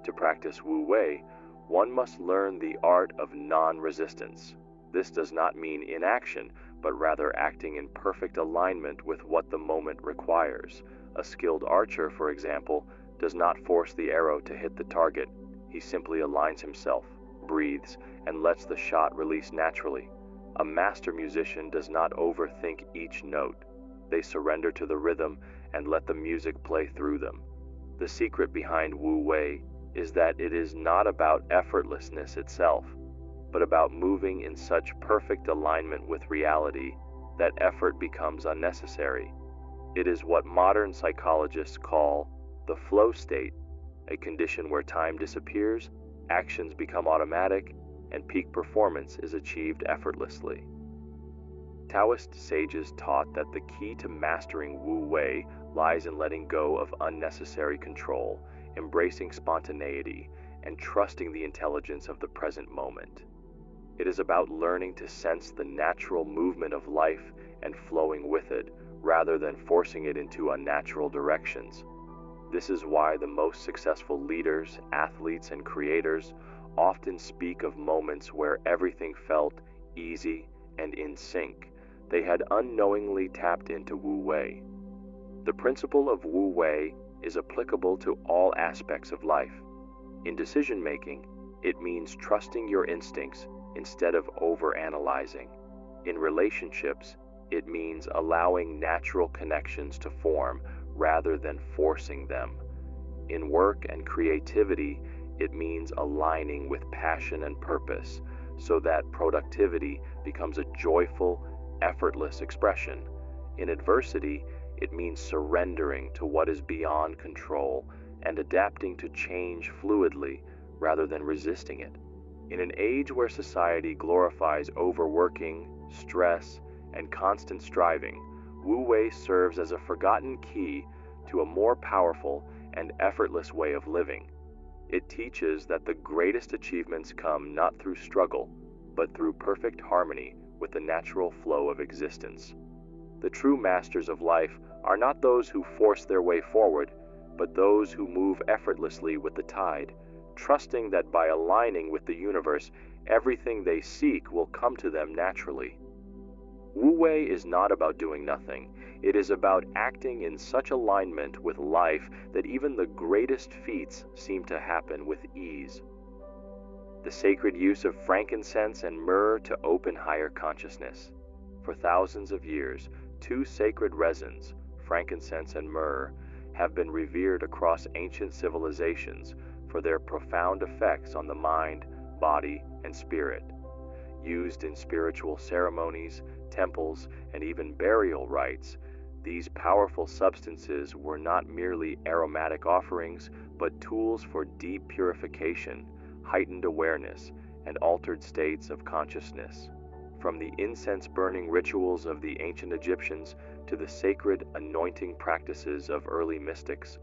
To practice Wu Wei, one must learn the art of non-resistance. This does not mean inaction, but rather acting in perfect alignment with what the moment requires. A skilled archer, for example, does not force the arrow to hit the target. He simply aligns himself, breathes, and lets the shot release naturally. A master musician does not overthink each note. They surrender to the rhythm and let the music play through them. The secret behind Wu Wei is that it is not about effortlessness itself, but about moving in such perfect alignment with reality that effort becomes unnecessary. It is what modern psychologists call the flow state, a condition where time disappears, actions become automatic, and peak performance is achieved effortlessly. Taoist sages taught that the key to mastering Wu Wei lies in letting go of unnecessary control, embracing spontaneity, and trusting the intelligence of the present moment. It is about learning to sense the natural movement of life and flowing with it, rather than forcing it into unnatural directions. This is why the most successful leaders, athletes, and creators often speak of moments where everything felt easy and in sync. They had unknowingly tapped into Wu Wei. The principle of Wu Wei is applicable to all aspects of life. In decision-making, it means trusting your instincts instead of overanalyzing. In relationships, it means allowing natural connections to form rather than forcing them. In work and creativity, it means aligning with passion and purpose so that productivity becomes a joyful, effortless expression. In adversity, it means surrendering to what is beyond control and adapting to change fluidly rather than resisting it. In an age where society glorifies overworking, stress, and constant striving, Wu Wei serves as a forgotten key to a more powerful and effortless way of living. It teaches that the greatest achievements come not through struggle, but through perfect harmony with the natural flow of existence. The true masters of life are not those who force their way forward, but those who move effortlessly with the tide, trusting that by aligning with the universe, everything they seek will come to them naturally. Wu Wei is not about doing nothing. It is about acting in such alignment with life that even the greatest feats seem to happen with ease. The sacred use of frankincense and myrrh to open higher consciousness. For thousands of years, two sacred resins, frankincense and myrrh, have been revered across ancient civilizations for their profound effects on the mind, body, and spirit. Used in spiritual ceremonies, temples, and even burial rites, these powerful substances were not merely aromatic offerings, but tools for deep purification, heightened awareness, and altered states of consciousness. From the incense-burning rituals of the ancient Egyptians to the sacred anointing practices of early mystics,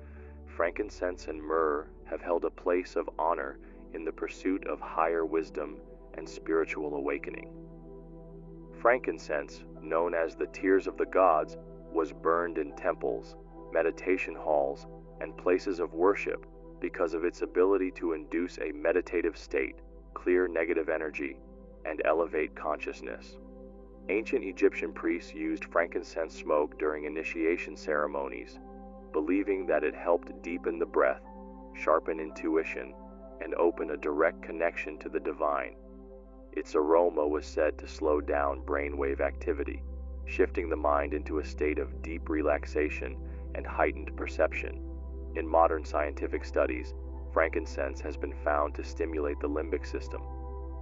frankincense and myrrh have held a place of honor in the pursuit of higher wisdom and spiritual awakening. Frankincense, known as the tears of the gods, was burned in temples, meditation halls, and places of worship because of its ability to induce a meditative state, clear negative energy, and elevate consciousness. Ancient Egyptian priests used frankincense smoke during initiation ceremonies, believing that it helped deepen the breath, sharpen intuition, and open a direct connection to the divine. Its aroma was said to slow down brainwave activity, shifting the mind into a state of deep relaxation and heightened perception. In modern scientific studies, frankincense has been found to stimulate the limbic system,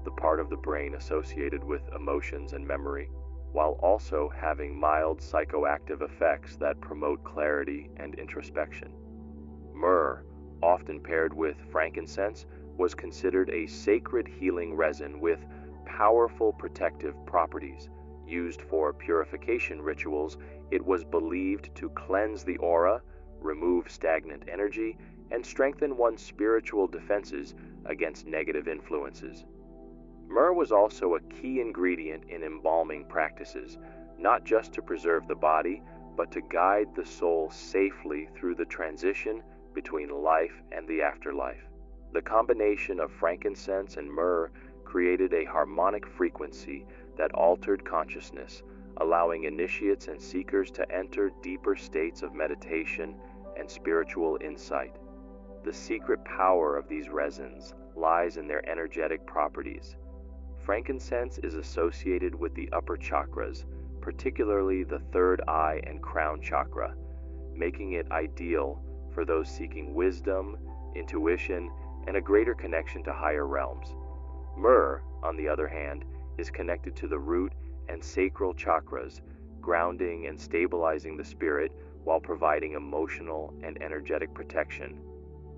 the part of the brain associated with emotions and memory, while also having mild psychoactive effects that promote clarity and introspection. Myrrh, often paired with frankincense, was considered a sacred healing resin with powerful protective properties. Used for purification rituals, it was believed to cleanse the aura, remove stagnant energy, and strengthen one's spiritual defenses against negative influences. Myrrh was also a key ingredient in embalming practices, not just to preserve the body, but to guide the soul safely through the transition between life and the afterlife. The combination of frankincense and myrrh created a harmonic frequency that altered consciousness, allowing initiates and seekers to enter deeper states of meditation and spiritual insight. The secret power of these resins lies in their energetic properties. Frankincense is associated with the upper chakras, particularly the third eye and crown chakra, making it ideal for those seeking wisdom, intuition, and a greater connection to higher realms. Myrrh, on the other hand, is connected to the root and sacral chakras, grounding and stabilizing the spirit while providing emotional and energetic protection.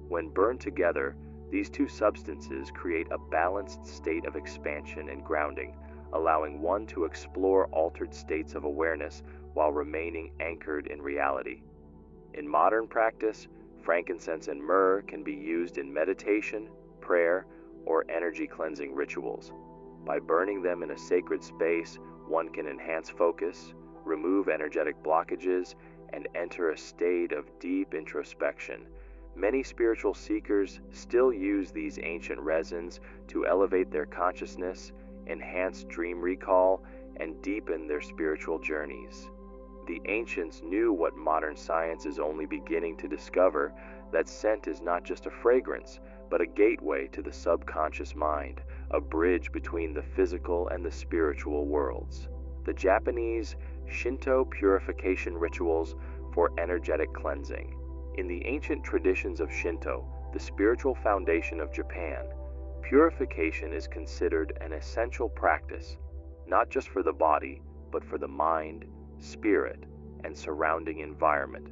When burned together, these two substances create a balanced state of expansion and grounding, allowing one to explore altered states of awareness while remaining anchored in reality. In modern practice, frankincense and myrrh can be used in meditation, prayer, or energy cleansing rituals. By burning them in a sacred space, one can enhance focus, remove energetic blockages, and enter a state of deep introspection. Many spiritual seekers still use these ancient resins to elevate their consciousness, enhance dream recall, and deepen their spiritual journeys. The ancients knew what modern science is only beginning to discover, that scent is not just a fragrance, but a gateway to the subconscious mind, a bridge between the physical and the spiritual worlds. The Japanese Shinto purification rituals for energetic cleansing. In the ancient traditions of Shinto, the spiritual foundation of Japan, purification is considered an essential practice, not just for the body, but for the mind, spirit, and surrounding environment.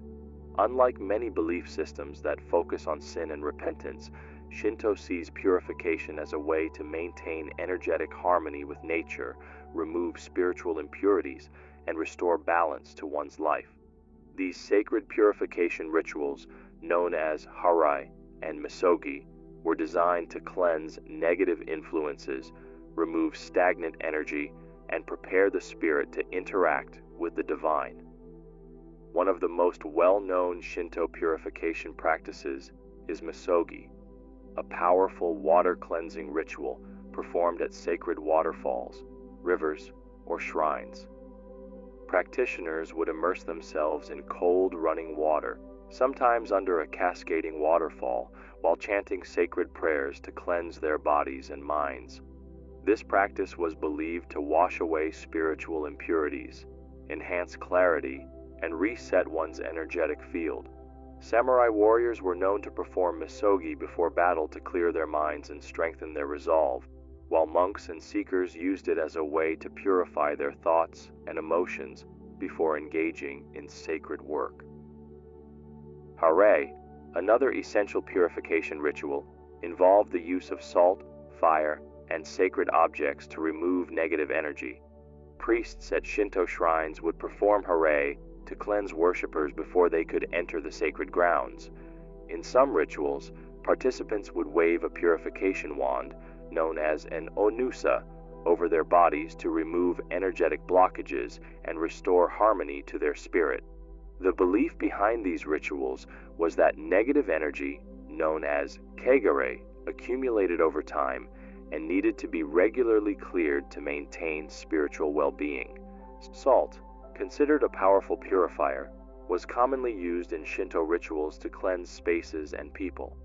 Unlike many belief systems that focus on sin and repentance, Shinto sees purification as a way to maintain energetic harmony with nature, remove spiritual impurities, and restore balance to one's life. These sacred purification rituals, known as Hara and Misogi, were designed to cleanse negative influences, remove stagnant energy, and prepare the spirit to interact with the divine. One of the most well-known Shinto purification practices is Misogi, a powerful water-cleansing ritual performed at sacred waterfalls, rivers, or shrines. Practitioners would immerse themselves in cold running water, sometimes under a cascading waterfall, while chanting sacred prayers to cleanse their bodies and minds. This practice was believed to wash away spiritual impurities, enhance clarity, and reset one's energetic field. Samurai warriors were known to perform misogi before battle to clear their minds and strengthen their resolve, while monks and seekers used it as a way to purify their thoughts and emotions before engaging in sacred work. Hara, another essential purification ritual, involved the use of salt, fire, and sacred objects to remove negative energy. Priests at Shinto shrines would perform Hara to cleanse worshippers before they could enter the sacred grounds. In some rituals, participants would wave a purification wand, known as an onusa, over their bodies to remove energetic blockages and restore harmony to their spirit. The belief behind these rituals was that negative energy, known as kegare, accumulated over time and needed to be regularly cleared to maintain spiritual well-being. Salt, considered a powerful purifier, was commonly used in Shinto rituals to cleanse spaces and people.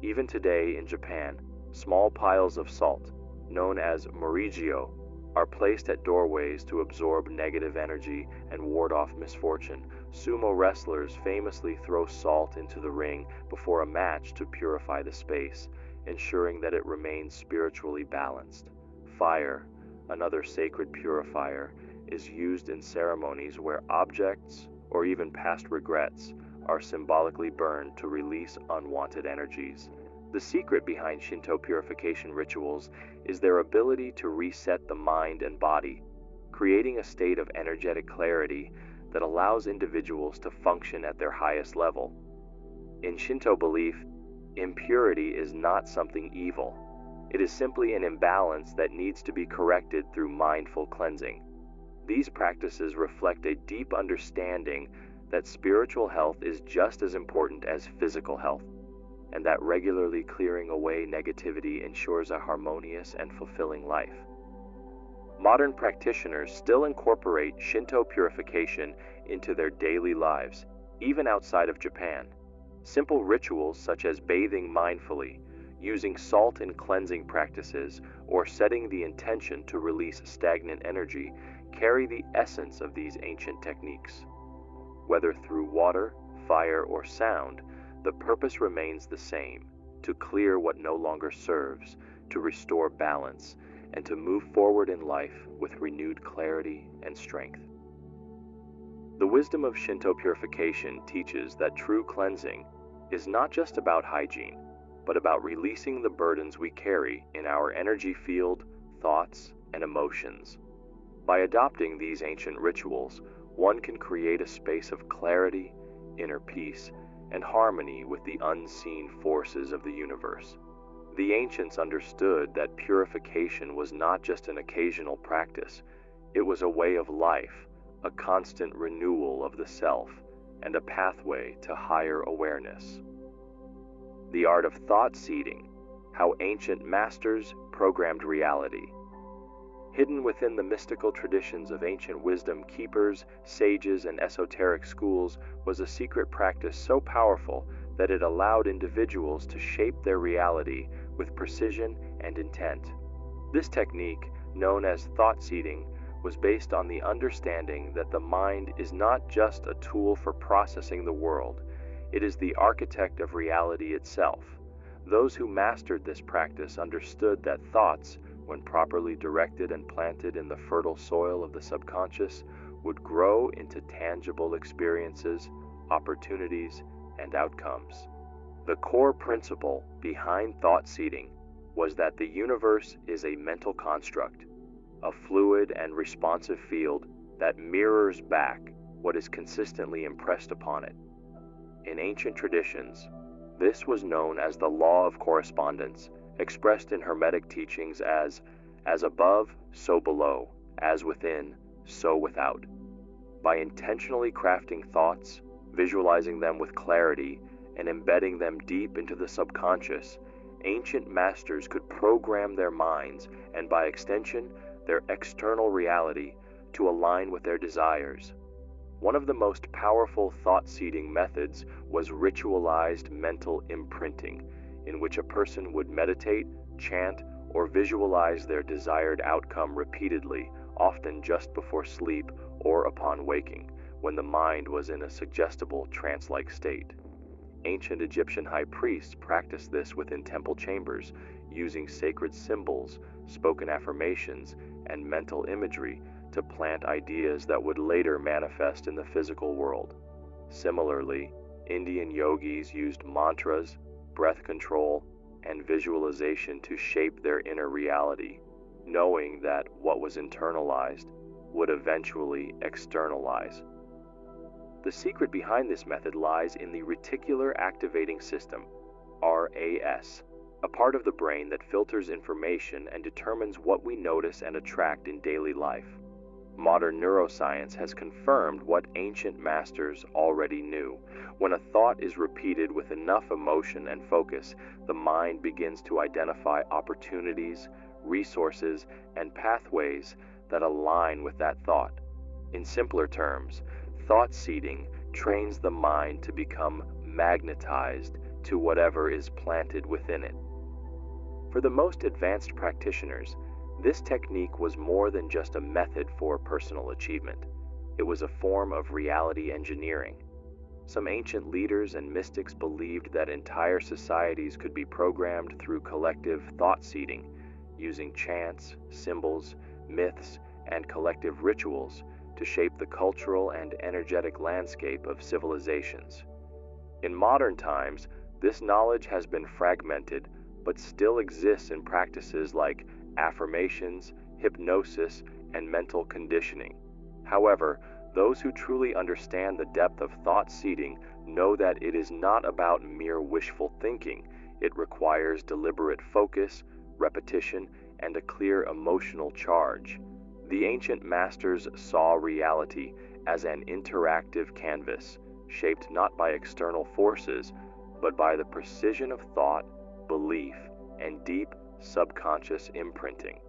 Even today in Japan, small piles of salt, known as morigio, are placed at doorways to absorb negative energy and ward off misfortune. Sumo wrestlers famously throw salt into the ring before a match to purify the space, ensuring that it remains spiritually balanced. Fire, another sacred purifier, is used in ceremonies where objects, or even past regrets, are symbolically burned to release unwanted energies. The secret behind Shinto purification rituals is their ability to reset the mind and body, creating a state of energetic clarity that allows individuals to function at their highest level. In Shinto belief, impurity is not something evil. It is simply an imbalance that needs to be corrected through mindful cleansing. These practices reflect a deep understanding that spiritual health is just as important as physical health, and that regularly clearing away negativity ensures a harmonious and fulfilling life. Modern practitioners still incorporate Shinto purification into their daily lives, even outside of Japan. Simple rituals such as bathing mindfully, using salt in cleansing practices, or setting the intention to release stagnant energy carry the essence of these ancient techniques. Whether through water, fire, or sound, the purpose remains the same: to clear what no longer serves, to restore balance, and to move forward in life with renewed clarity and strength. The wisdom of Shinto purification teaches that true cleansing is not just about hygiene, but about releasing the burdens we carry in our energy field, thoughts, and emotions. By adopting these ancient rituals, one can create a space of clarity, inner peace, and harmony with the unseen forces of the universe. The ancients understood that purification was not just an occasional practice, it was a way of life, a constant renewal of the self, and a pathway to higher awareness. The art of thought seeding, how ancient masters programmed reality. Hidden within the mystical traditions of ancient wisdom keepers, sages, and esoteric schools was a secret practice so powerful that it allowed individuals to shape their reality with precision and intent. This technique, known as thought seeding, was based on the understanding that the mind is not just a tool for processing the world, it is the architect of reality itself. Those who mastered this practice understood that thoughts, when properly directed and planted in the fertile soil of the subconscious, would grow into tangible experiences, opportunities, and outcomes. The core principle behind thought seeding was that the universe is a mental construct, a fluid and responsive field that mirrors back what is consistently impressed upon it. In ancient traditions, this was known as the law of correspondence, expressed in Hermetic teachings as above, so below, as within, so without. By intentionally crafting thoughts, visualizing them with clarity, and embedding them deep into the subconscious, ancient masters could program their minds, and by extension, their external reality, to align with their desires. One of the most powerful thought-seeding methods was ritualized mental imprinting, in which a person would meditate, chant, or visualize their desired outcome repeatedly, often just before sleep or upon waking, when the mind was in a suggestible trance-like state. Ancient Egyptian high priests practiced this within temple chambers, using sacred symbols, spoken affirmations, and mental imagery to plant ideas that would later manifest in the physical world. Similarly, Indian yogis used mantras, breath control, and visualization to shape their inner reality, knowing that what was internalized would eventually externalize. The secret behind this method lies in the reticular activating system, RAS, a part of the brain that filters information and determines what we notice and attract in daily life. Modern neuroscience has confirmed what ancient masters already knew. When a thought is repeated with enough emotion and focus, the mind begins to identify opportunities, resources, and pathways that align with that thought. In simpler terms, thought seeding trains the mind to become magnetized to whatever is planted within it. For the most advanced practitioners, this technique was more than just a method for personal achievement. It was a form of reality engineering. Some ancient leaders and mystics believed that entire societies could be programmed through collective thought seeding, using chants, symbols, myths, and collective rituals to shape the cultural and energetic landscape of civilizations. In modern times, this knowledge has been fragmented, but still exists in practices like affirmations, hypnosis, and mental conditioning. However, those who truly understand the depth of thought seeding know that it is not about mere wishful thinking. It requires deliberate focus, repetition, and a clear emotional charge. The ancient masters saw reality as an interactive canvas, shaped not by external forces, but by the precision of thought, belief, and deep subconscious imprinting.